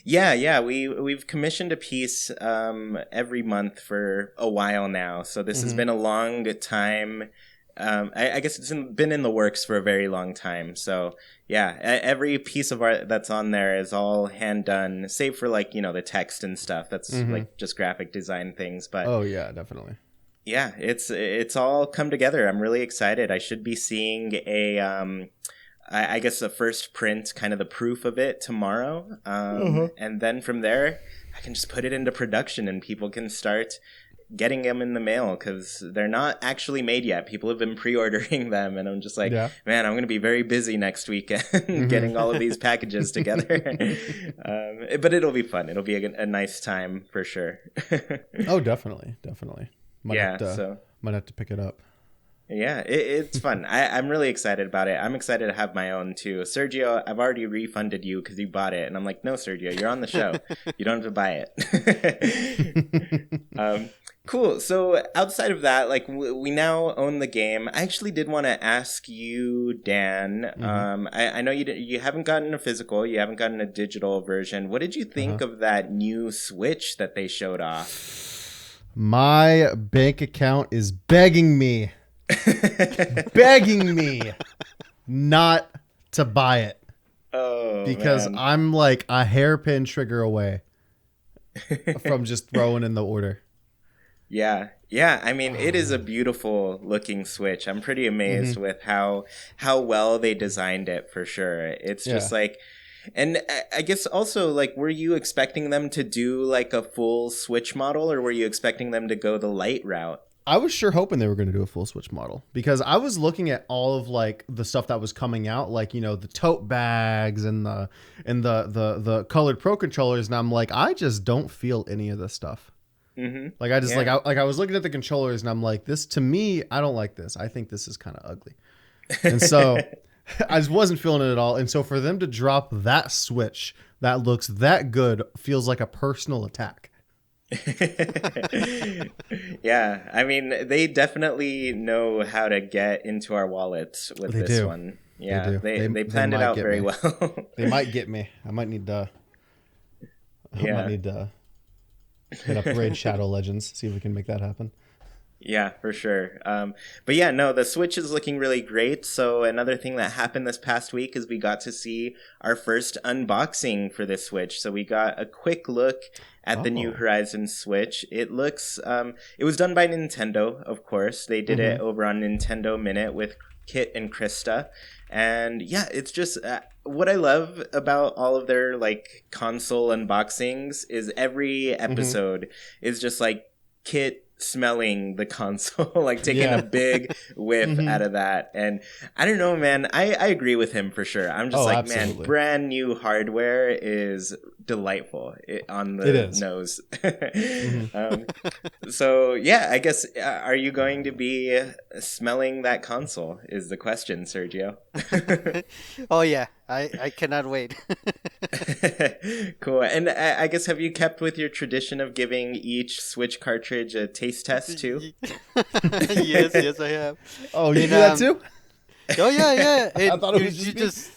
Yeah. We've commissioned a piece every month for a while now. So this has been a long time. I guess it's been in the works for a very long time. So yeah, every piece of art that's on there is all hand done, save for the text and stuff. That's just graphic design things. But oh yeah, definitely. Yeah, it's all come together. I'm really excited. I should be seeing I guess the first print, kind of the proof of it tomorrow. And then from there, I can just put it into production and people can start getting them in the mail because they're not actually made yet. People have been pre-ordering them and I'm just like, man, I'm going to be very busy next weekend getting all of these packages together. But it'll be fun. It'll be a nice time for sure. Oh, definitely. Might have to pick it up. Yeah, it's fun. I'm really excited about it. I'm excited to have my own too. Sergio, I've already refunded you because you bought it. And I'm like, no, Sergio, you're on the show. You don't have to buy it. Cool. So outside of that, like we now own the game. I actually did want to ask you, Dan. I know you haven't gotten a physical, you haven't gotten a digital version. What did you think of that new Switch that they showed off? My bank account is begging me not to buy it. Oh, because man. I'm like a hairpin trigger away from just throwing in the order. Yeah. I mean, it is a beautiful looking Switch. I'm pretty amazed with how well they designed it, for sure. It's just like, and I guess also, like, were you expecting them to do like a full Switch model, or were you expecting them to go the light route? I was sure hoping they were going to do a full Switch model, because I was looking at all of like the stuff that was coming out, like, you know, the tote bags and the colored Pro controllers, and I'm like, I just don't feel any of this stuff. Like I just I was looking at the controllers and I'm like, this, to me, I don't like this. I think this is kind of ugly, and so I just wasn't feeling it at all. And so for them to drop that Switch that looks that good feels like a personal attack. Yeah, I mean, they definitely know how to get into our wallets with this one. Yeah, they planned it out very well. They might get me. I might need to hit up Raid Shadow Legends, see if we can make that happen. Yeah, for sure. But yeah, no, the Switch is looking really great. So another thing that happened this past week is we got to see our first unboxing for this Switch. So we got a quick look at the New Horizons Switch. It looks, it was done by Nintendo, of course. They did it over on Nintendo Minute with Kit and Krista. And yeah, it's just what I love about all of their like console unboxings is every episode is just like Kit smelling the console, like taking a big whiff out of that. And I don't know, man, I agree with him for sure. I'm just man, brand new hardware is delightful on the nose. So yeah, I guess are you going to be smelling that console is the question, Sergio. Oh yeah, I cannot wait. Cool. And I guess, have you kept with your tradition of giving each Switch cartridge a taste test too? yes, I have. Oh, you do that too? Oh yeah. I thought it was just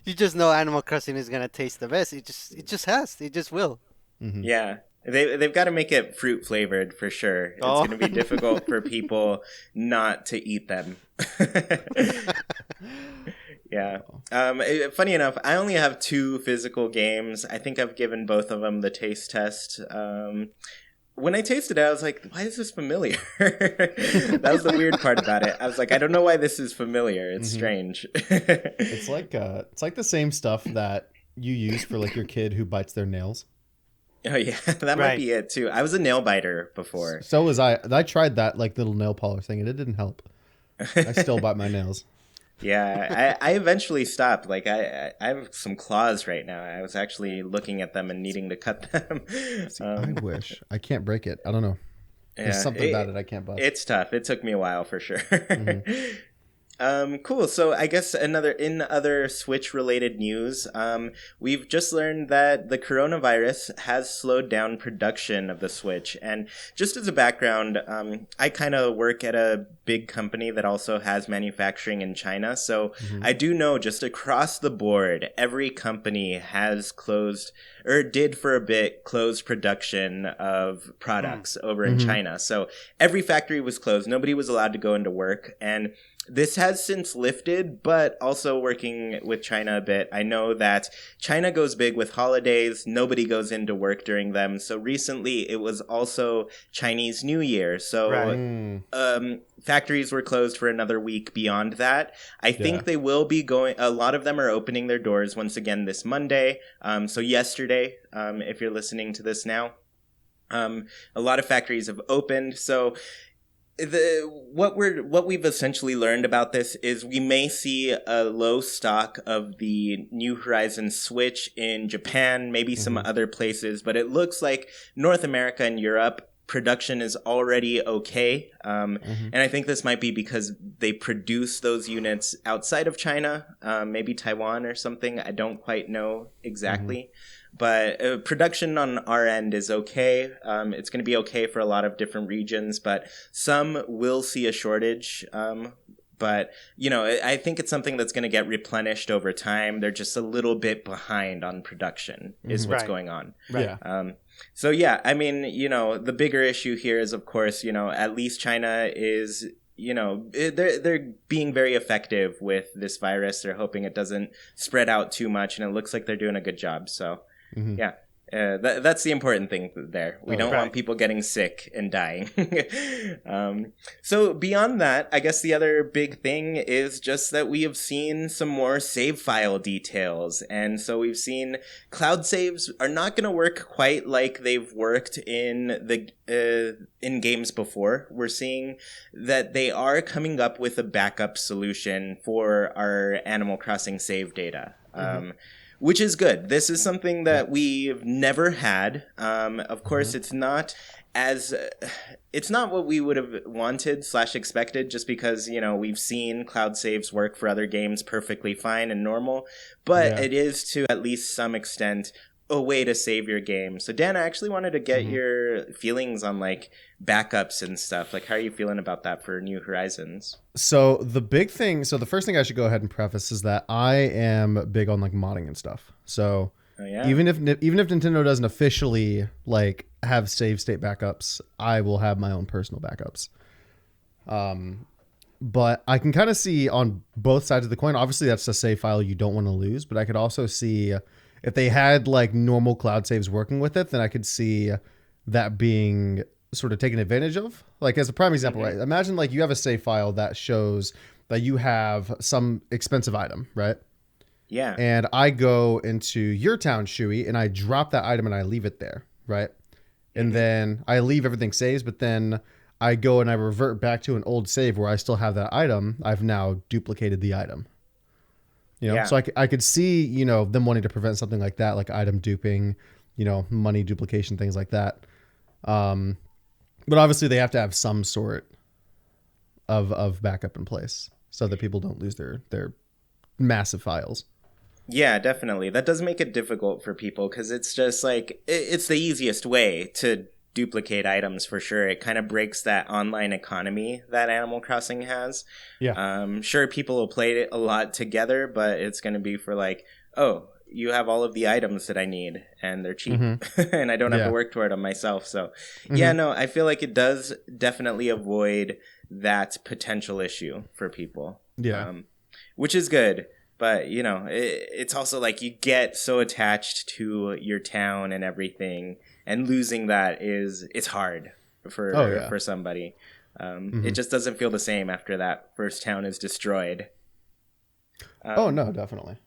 you just know Animal Crossing is gonna taste the best. It just will. Yeah. They've got to make it fruit flavored for sure. It's going to be difficult for people not to eat them. Yeah. Funny enough, I only have 2 physical games. I think I've given both of them the taste test. When I tasted it, I was like, why is this familiar? That was the weird part about it. I was like, I don't know why this is familiar. It's strange. It's like the same stuff that you use for like your kid who bites their nails. Oh yeah, that might be it too. I was a nail biter before. So was I. I tried that like little nail polish thing and it didn't help. I still bite my nails. Yeah, I eventually stopped. Like I have some claws right now. I was actually looking at them and needing to cut them. See, I wish. I can't break it. I don't know. There's something about it I can't bust. It's tough. It took me a while for sure. Cool. So I guess in other Switch related news, we've just learned that the coronavirus has slowed down production of the Switch. And just as a background, I kind of work at a big company that also has manufacturing in China. So I do know just across the board, every company has closed or did for a bit close production of products over in China. So every factory was closed. Nobody was allowed to go into work. And this has since lifted, but also working with China a bit. I know that China goes big with holidays. Nobody goes into work during them. So recently it was also Chinese New Year. So factories were closed for another week beyond that. I think they will be going, a lot of them are opening their doors once again this Monday. So yesterday, if you're listening to this now, a lot of factories have opened. So what we've essentially learned about this is we may see a low stock of the New Horizons Switch in Japan, maybe some other places, but it looks like North America and Europe production is already okay. And I think this might be because they produce those units outside of China, maybe Taiwan or something. I don't quite know exactly. But production on our end is okay. It's going to be okay for a lot of different regions, but some will see a shortage. But, I think it's something that's going to get replenished over time. They're just a little bit behind on production is what's going on. Right. So, yeah, I mean, the bigger issue here is, of course, at least China is, they're being very effective with this virus. They're hoping it doesn't spread out too much, and it looks like they're doing a good job. So, yeah. That's the important thing there. We don't want people getting sick and dying. So beyond that, I guess the other big thing is just that we have seen some more save file details. And so we've seen cloud saves are not going to work quite like they've worked in games before. We're seeing that they are coming up with a backup solution for our Animal Crossing save data. Which is good. This is something that we've never had. Of course, it's not what we would have wanted / expected, just because, we've seen cloud saves work for other games perfectly fine and normal. But it is, to at least some extent, a way to save your game. So Dan, I actually wanted to get your feelings on backups and stuff. How are you feeling about that for New Horizons? So the first thing I should go ahead and preface is that I am big on modding and stuff. So even if Nintendo doesn't officially have save state backups, I will have my own personal backups. But I can kind of see on both sides of the coin. Obviously, that's a save file you don't want to lose, but I could also see if they had normal cloud saves working with it, then I could see that being sort of taken advantage of. As a prime example, right? Imagine you have a save file that shows that you have some expensive item, right? Yeah. And I go into your town, Shui, and I drop that item and I leave it there, right? And then I leave everything saves, but then I go and I revert back to an old save where I still have that item. I've now duplicated the item. So I could see, them wanting to prevent something like that, like item duping, money duplication, things like that. But obviously they have to have some sort of backup in place so that people don't lose their massive files. Yeah, definitely. That does make it difficult for people because it's just it's the easiest way to duplicate items for sure. It kind of breaks that online economy that Animal Crossing has. Yeah. Sure, people will play it a lot together, but it's going to be for oh, you have all of the items that I need and they're cheap and I don't have to work toward them myself. So I feel like it does definitely avoid that potential issue for people. Yeah. Which is good. But, it's also you get so attached to your town and everything, and losing that it's hard for somebody. It just doesn't feel the same after that first town is destroyed. No, definitely.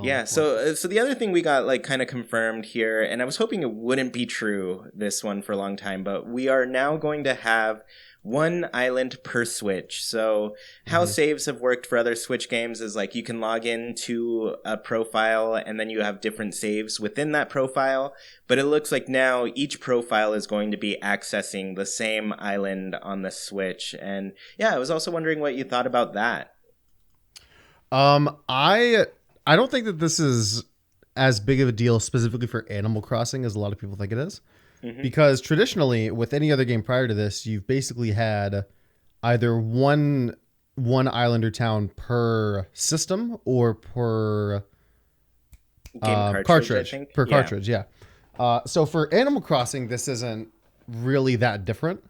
Yeah, so the other thing we got kind of confirmed here, and I was hoping it wouldn't be true this one for a long time, but we are now going to have one island per Switch. So how saves have worked for other Switch games is you can log into a profile and then you have different saves within that profile. But it looks like now each profile is going to be accessing the same island on the Switch. And I was also wondering what you thought about that. I don't think that this is as big of a deal specifically for Animal Crossing as a lot of people think it is. Because traditionally, with any other game prior to this, you've basically had either one island or town per system or per game cartridge. Per cartridge, yeah. So for Animal Crossing, this isn't really that different.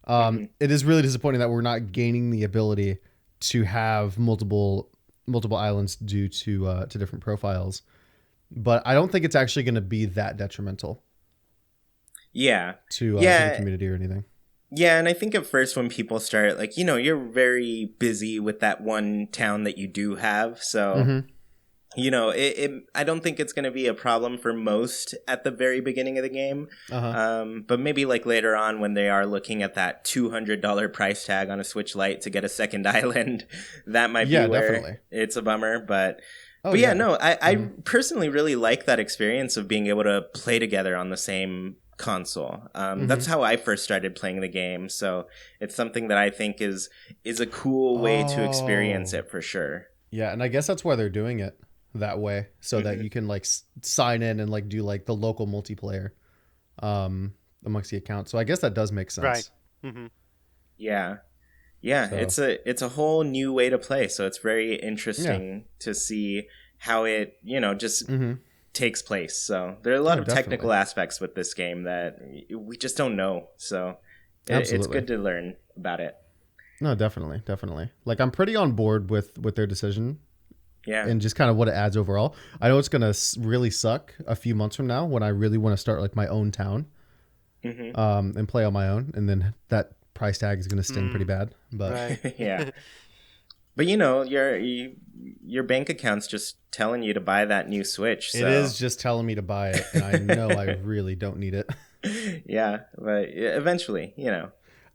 It is really disappointing that we're not gaining the ability to have multiple islands due to different profiles. But I don't think it's actually going to be that detrimental. To the community or anything. Yeah, and I think at first when people start, you're very busy with that one town that you do have. So, I don't think it's going to be a problem for most at the very beginning of the game. But maybe later on when they are looking at that $200 price tag on a Switch Lite to get a second island, that might be where definitely. It's a bummer. But I personally really like that experience of being able to play together on the same console. That's how I first started playing the game. So it's something that I think is a cool way to experience it for sure. Yeah, and I guess that's why they're doing it that way, so that you can like sign in and like do like the local multiplayer amongst the account. So I guess that does make sense. Right. Mm-hmm. Yeah. So. It's a whole new way to play. So it's very interesting to see how it, just takes place. So there are a lot of technical aspects with this game that we just don't know. So it's good to learn about it. No, definitely. Like, I'm pretty on board with their decision. Yeah. And just kind of what it adds overall. I know it's going to really suck a few months from now when I really want to start like my own town and play on my own. And then that price tag is going to sting pretty bad. But Right. Yeah. But your bank account's just telling you to buy that new Switch. So. It is just telling me to buy it. And I know I really don't need it. Yeah. But eventually,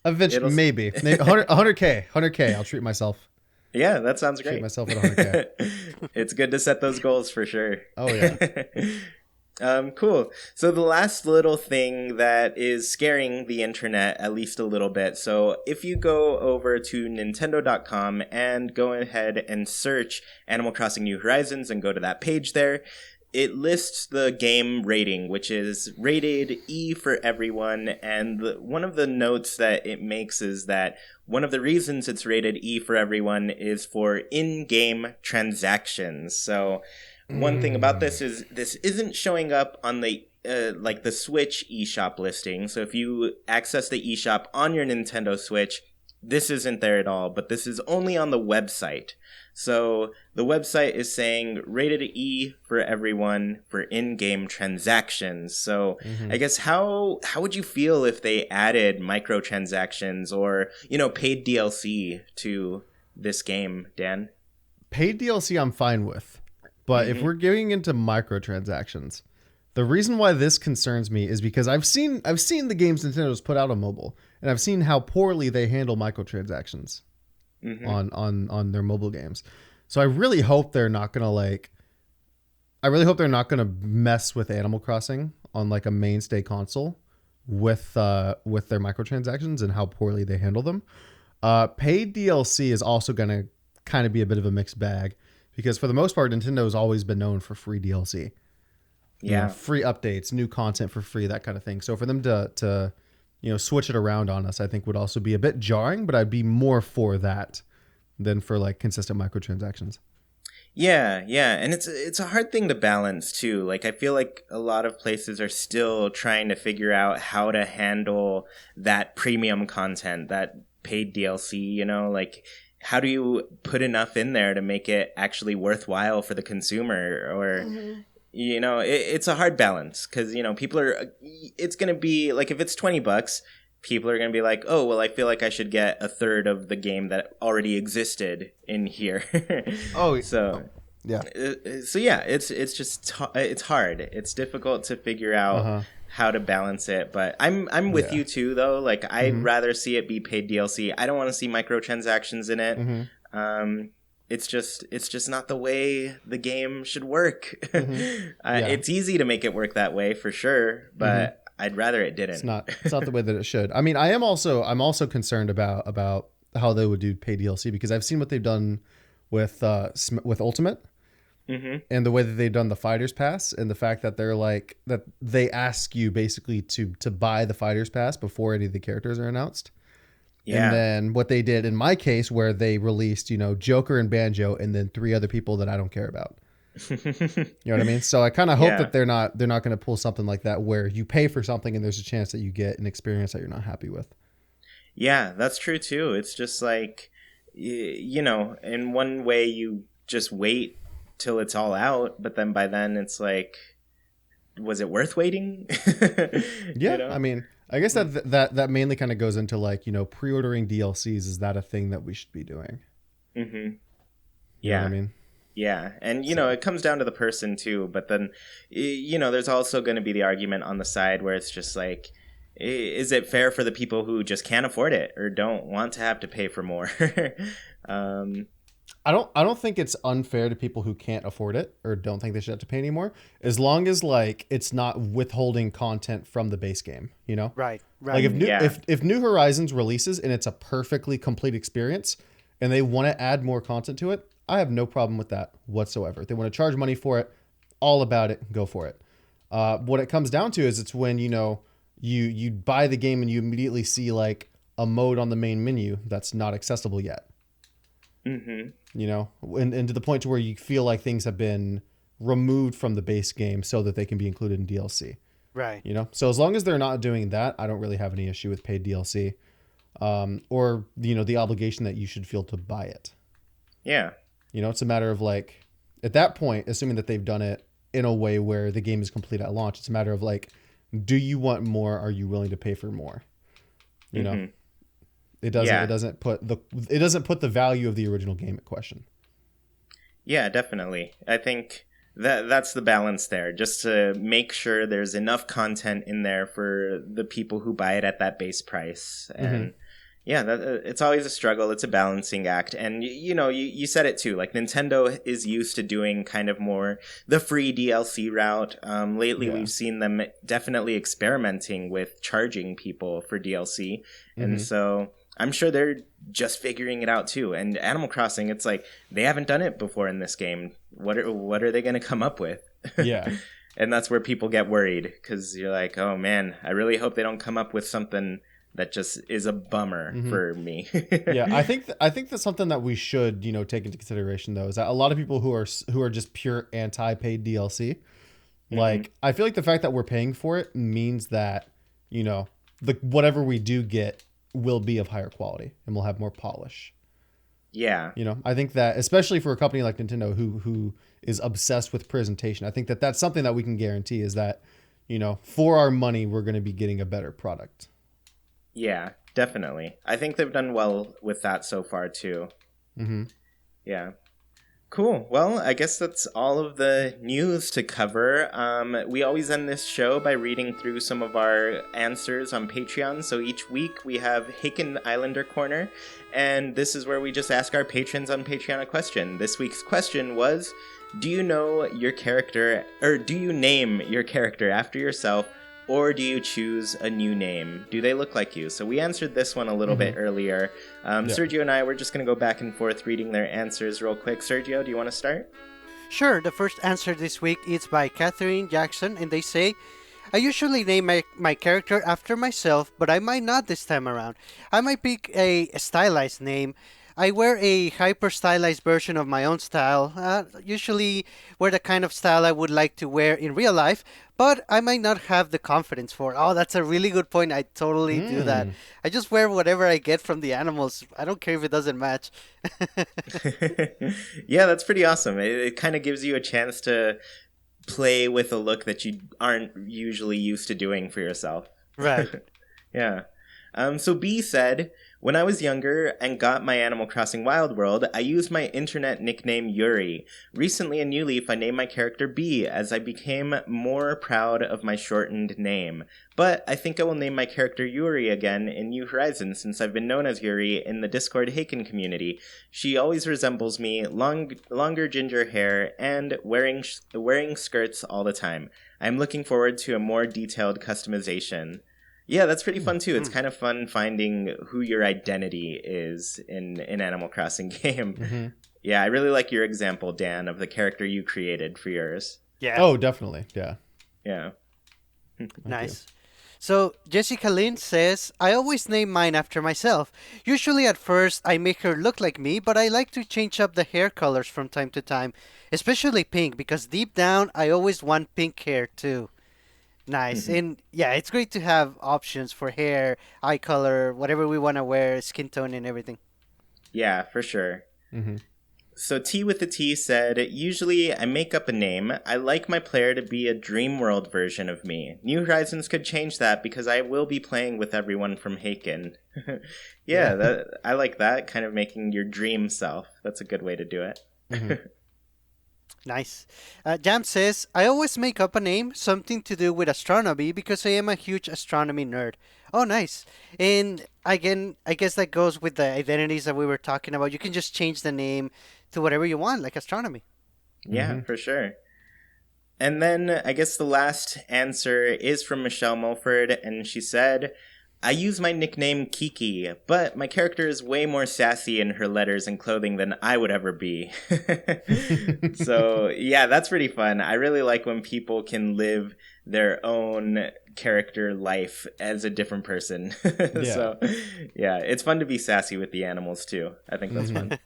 Eventually, maybe 100K. I'll treat myself. Yeah, that sounds great. Treat myself at 100K. It's good to set those goals for sure. Oh yeah. Cool. So the last little thing that is scaring the internet at least a little bit. So if you go over to Nintendo.com and go ahead and search Animal Crossing New Horizons and go to that page there, it lists the game rating, which is rated E for everyone. And one of the notes that it makes is that one of the reasons it's rated E for everyone is for in-game transactions. So one thing about this is this isn't showing up on the like the Switch eShop listing. So if you access the eShop on your Nintendo Switch, this isn't there at all, but this is only on the website. So the website is saying rated E for everyone for in-game transactions. So I guess how would you feel if they added microtransactions or, paid DLC to this game, Dan? Paid DLC I'm fine with. But if we're getting into microtransactions, the reason why this concerns me is because I've seen the games Nintendo's put out on mobile, and I've seen how poorly they handle microtransactions on their mobile games. So I really hope they're not gonna mess with Animal Crossing on like a mainstay console with their microtransactions and how poorly they handle them. Paid DLC is also gonna kind of be a bit of a mixed bag. Because for the most part, Nintendo's always been known for free DLC. Yeah. Free updates, new content for free, that kind of thing. So for them to switch it around on us, I think would also be a bit jarring, but I'd be more for that than for like consistent microtransactions. Yeah. And it's a hard thing to balance too. Like I feel like a lot of places are still trying to figure out how to handle that premium content, that paid DLC, like how do you put enough in there to make it actually worthwhile for the consumer? Or, it's a hard balance because, people it's going to be like, if it's $20, people are going to be like, oh, well, I feel like I should get a third of the game that already existed in here. Yeah. So yeah, it's just, it's hard. It's difficult to figure out how to balance it, but I'm with you too though. Like I'd rather see it be paid DLC. I don't want to see microtransactions in it. It's just not the way the game should work. It's easy to make it work that way for sure, but I'd rather it didn't. It's not the way that it should. I mean, I'm also concerned about how they would do paid DLC because I've seen what they've done with Ultimate. And the way that they've done the Fighters Pass and the fact that they're like that they ask you basically to buy the Fighters Pass before any of the characters are announced. Yeah. And then what they did in my case where they released, Joker and Banjo and then 3 other people that I don't care about. You know what I mean? So I kind of hope that they're not going to pull something like that where you pay for something and there's a chance that you get an experience that you're not happy with. Yeah, that's true too. It's just like, in one way you just wait till it's all out, but then by then it's like, was it worth waiting? Yeah, I mean, I guess that mainly kind of goes into like, pre-ordering DLCs. Is that a thing that we should be doing? Yeah, you know what I mean, yeah, and it comes down to the person too. But then, there's also going to be the argument on the side where it's just like, is it fair for the people who just can't afford it or don't want to have to pay for more? I don't think it's unfair to people who can't afford it or don't think they should have to pay anymore, as long as like it's not withholding content from the base game, you know? Right. Like if Right. if New Horizons releases and it's a perfectly complete experience and they want to add more content to it, I have no problem with that whatsoever. If they want to charge money for it, all about it, go for it. What it comes down to is it's when, you know, you buy the game and you immediately see like a mode on the main menu that's not accessible yet. Mm-hmm. You know, and to the point to where you feel like things have been removed from the base game so that they can be included in DLC. Right. You know, so as long as they're not doing that, I don't really have any issue with paid DLC, or, you know, the obligation that you should feel to buy it. Yeah. You know, it's a matter of like, at that point, assuming that they've done it in a way where the game is complete at launch, it's a matter of like, do you want more? Are you willing to pay for more? You know, it doesn't put the value of the original game at question. Yeah, definitely. I think that's the balance there, just to make sure there's enough content in there for the people who buy it at that base price. And yeah, it's always a struggle. It's a balancing act. And, you know, you said it too. Like, Nintendo is used to doing kind of more the free DLC route. Lately, we've seen them definitely experimenting with charging people for DLC. And so I'm sure they're just figuring it out too. And Animal Crossing, it's like they haven't done it before in this game. What are they going to come up with? Yeah. And that's where people get worried, because you're like, oh man, I really hope they don't come up with something that just is a bummer for me. Yeah, I think that's something that we should, you know, take into consideration though, is that a lot of people who are just pure anti-paid DLC, like I feel like the fact that we're paying for it means that, you know, whatever we do get will be of higher quality and will have more polish. Yeah. You know, I think that especially for a company like Nintendo who is obsessed with presentation, I think that that's something that we can guarantee is that, you know, for our money, we're going to be getting a better product. Yeah, definitely. I think they've done well with that so far too. Yeah. Cool. Well, I guess that's all of the news to cover. We always end this show by reading through some of our answers on Patreon. So each week we have Haken Islander Corner, and this is where we just ask our patrons on Patreon a question. This week's question was, do you know your character, or do you name your character after yourself, or do you choose a new name? Do they look like you? So we answered this one a little bit earlier. Sergio and I, we're just going to go back and forth reading their answers real quick. Sergio, do you want to start? Sure. The first answer this week is by Catherine Jackson, and they say, I usually name my character after myself, but I might not this time around. I might pick a stylized name. I wear a hyper-stylized version of my own style, usually wear the kind of style I would like to wear in real life, but I might not have the confidence for it. Oh, that's a really good point. I totally do that. I just wear whatever I get from the animals. I don't care if it doesn't match. Yeah, that's pretty awesome. It kind of gives you a chance to play with a look that you aren't usually used to doing for yourself. Right. Yeah. So B said, when I was younger and got my Animal Crossing Wild World, I used my internet nickname Yuri. Recently in New Leaf, I named my character B as I became more proud of my shortened name. But I think I will name my character Yuri again in New Horizons since I've been known as Yuri in the Discord Haken community. She always resembles me, longer ginger hair, and wearing skirts all the time. I'm looking forward to a more detailed customization. Yeah, that's pretty fun too. It's kind of fun finding who your identity is in an Animal Crossing game. Yeah, I really like your example, Dan, of the character you created for yours. Yeah. Oh, definitely. Yeah. Yeah. Nice. So Jessica Lynn says, I always name mine after myself. Usually at first I make her look like me, but I like to change up the hair colors from time to time, especially pink, because deep down I always want pink hair too. Nice. And yeah, it's great to have options for hair, eye color, whatever we want to wear, skin tone and everything. Yeah, for sure. So T with the T said, usually I make up a name. I like my player to be a dream world version of me. New Horizons could change that because I will be playing with everyone from Haken. Yeah, I like that, kind of making your dream self. That's a good way to do it. Nice. Jam says, I always make up a name, something to do with astronomy, because I am a huge astronomy nerd. Oh, nice. And again, I guess that goes with the identities that we were talking about. You can just change the name to whatever you want, like astronomy. Yeah, for sure. And then I guess the last answer is from Michelle Mulford, and she said, I use my nickname Kiki, but my character is way more sassy in her letters and clothing than I would ever be. So, yeah, that's pretty fun. I really like when people can live their own character life as a different person. Yeah. So, yeah, it's fun to be sassy with the animals, too. I think that's fun.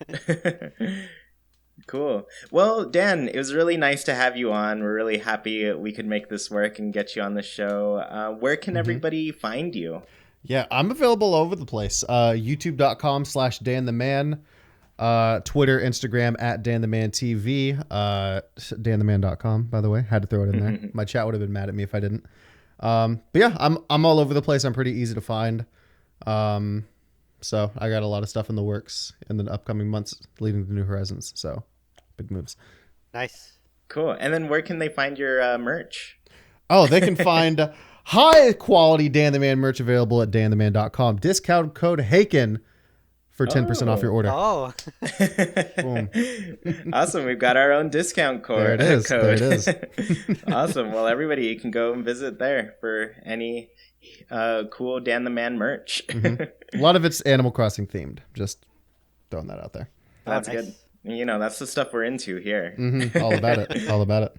Cool. Well, Dan, it was really nice to have you on. We're really happy we could make this work and get you on the show. Where can everybody find you? Yeah, I'm available all over the place. YouTube.com/DannTheMan. Twitter, Instagram @DannTheManTV. DannTheMan.com, by the way. Had to throw it in there. My chat would have been mad at me if I didn't. But yeah, I'm all over the place. I'm pretty easy to find. So I got a lot of stuff in the works in the upcoming months leading to New Horizons. So big moves. Nice. Cool. And then where can they find your merch? Oh, they can find high quality Dan the Man merch available at DannTheMan.com. Discount code Haken for 10% off your order. Oh. Boom. Awesome. We've got our own discount code. There it is. There it is. Awesome. Well, everybody, you can go and visit there for any cool Dan the Man merch. A lot of it's Animal Crossing themed. Just throwing that out there. That's nice. good. You know, that's the stuff we're into here. All about it. All about it.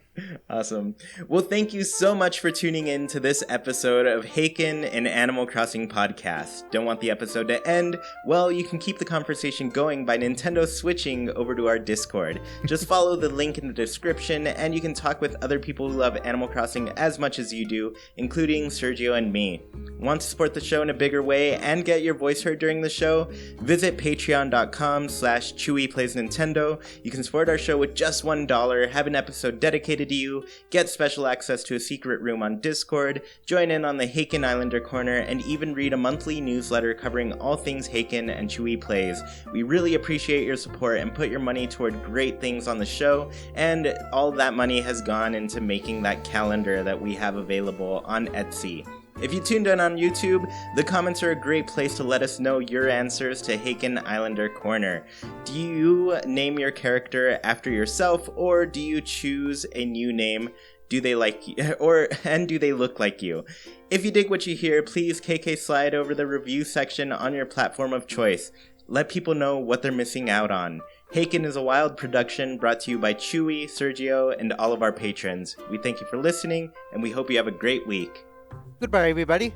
Awesome. Well, thank you so much for tuning in to this episode of Haken, an Animal Crossing podcast. Don't want the episode to end? Well, you can keep the conversation going by Nintendo switching over to our Discord. Just follow the link in the description, and you can talk with other people who love Animal Crossing as much as you do, including Sergio and me. Want to support the show in a bigger way and get your voice heard during the show? Visit patreon.com/ChewyPlaysNintendo. You can support our show with just $1, have an episode dedicated to you, get special access to a secret room on Discord, join in on the Haken Islander Corner, and even read a monthly newsletter covering all things Haken and Chewy Plays. We really appreciate your support and put your money toward great things on the show, and all that money has gone into making that calendar that we have available on Etsy. If you tuned in on YouTube, the comments are a great place to let us know your answers to Haken Islander Corner. Do you name your character after yourself, or do you choose a new name? Do they like you, and do they look like you? If you dig what you hear, please KK slide over the review section on your platform of choice. Let people know what they're missing out on. Haken is a wild production brought to you by Chewy, Sergio, and all of our patrons. We thank you for listening, and we hope you have a great week. Goodbye, everybody.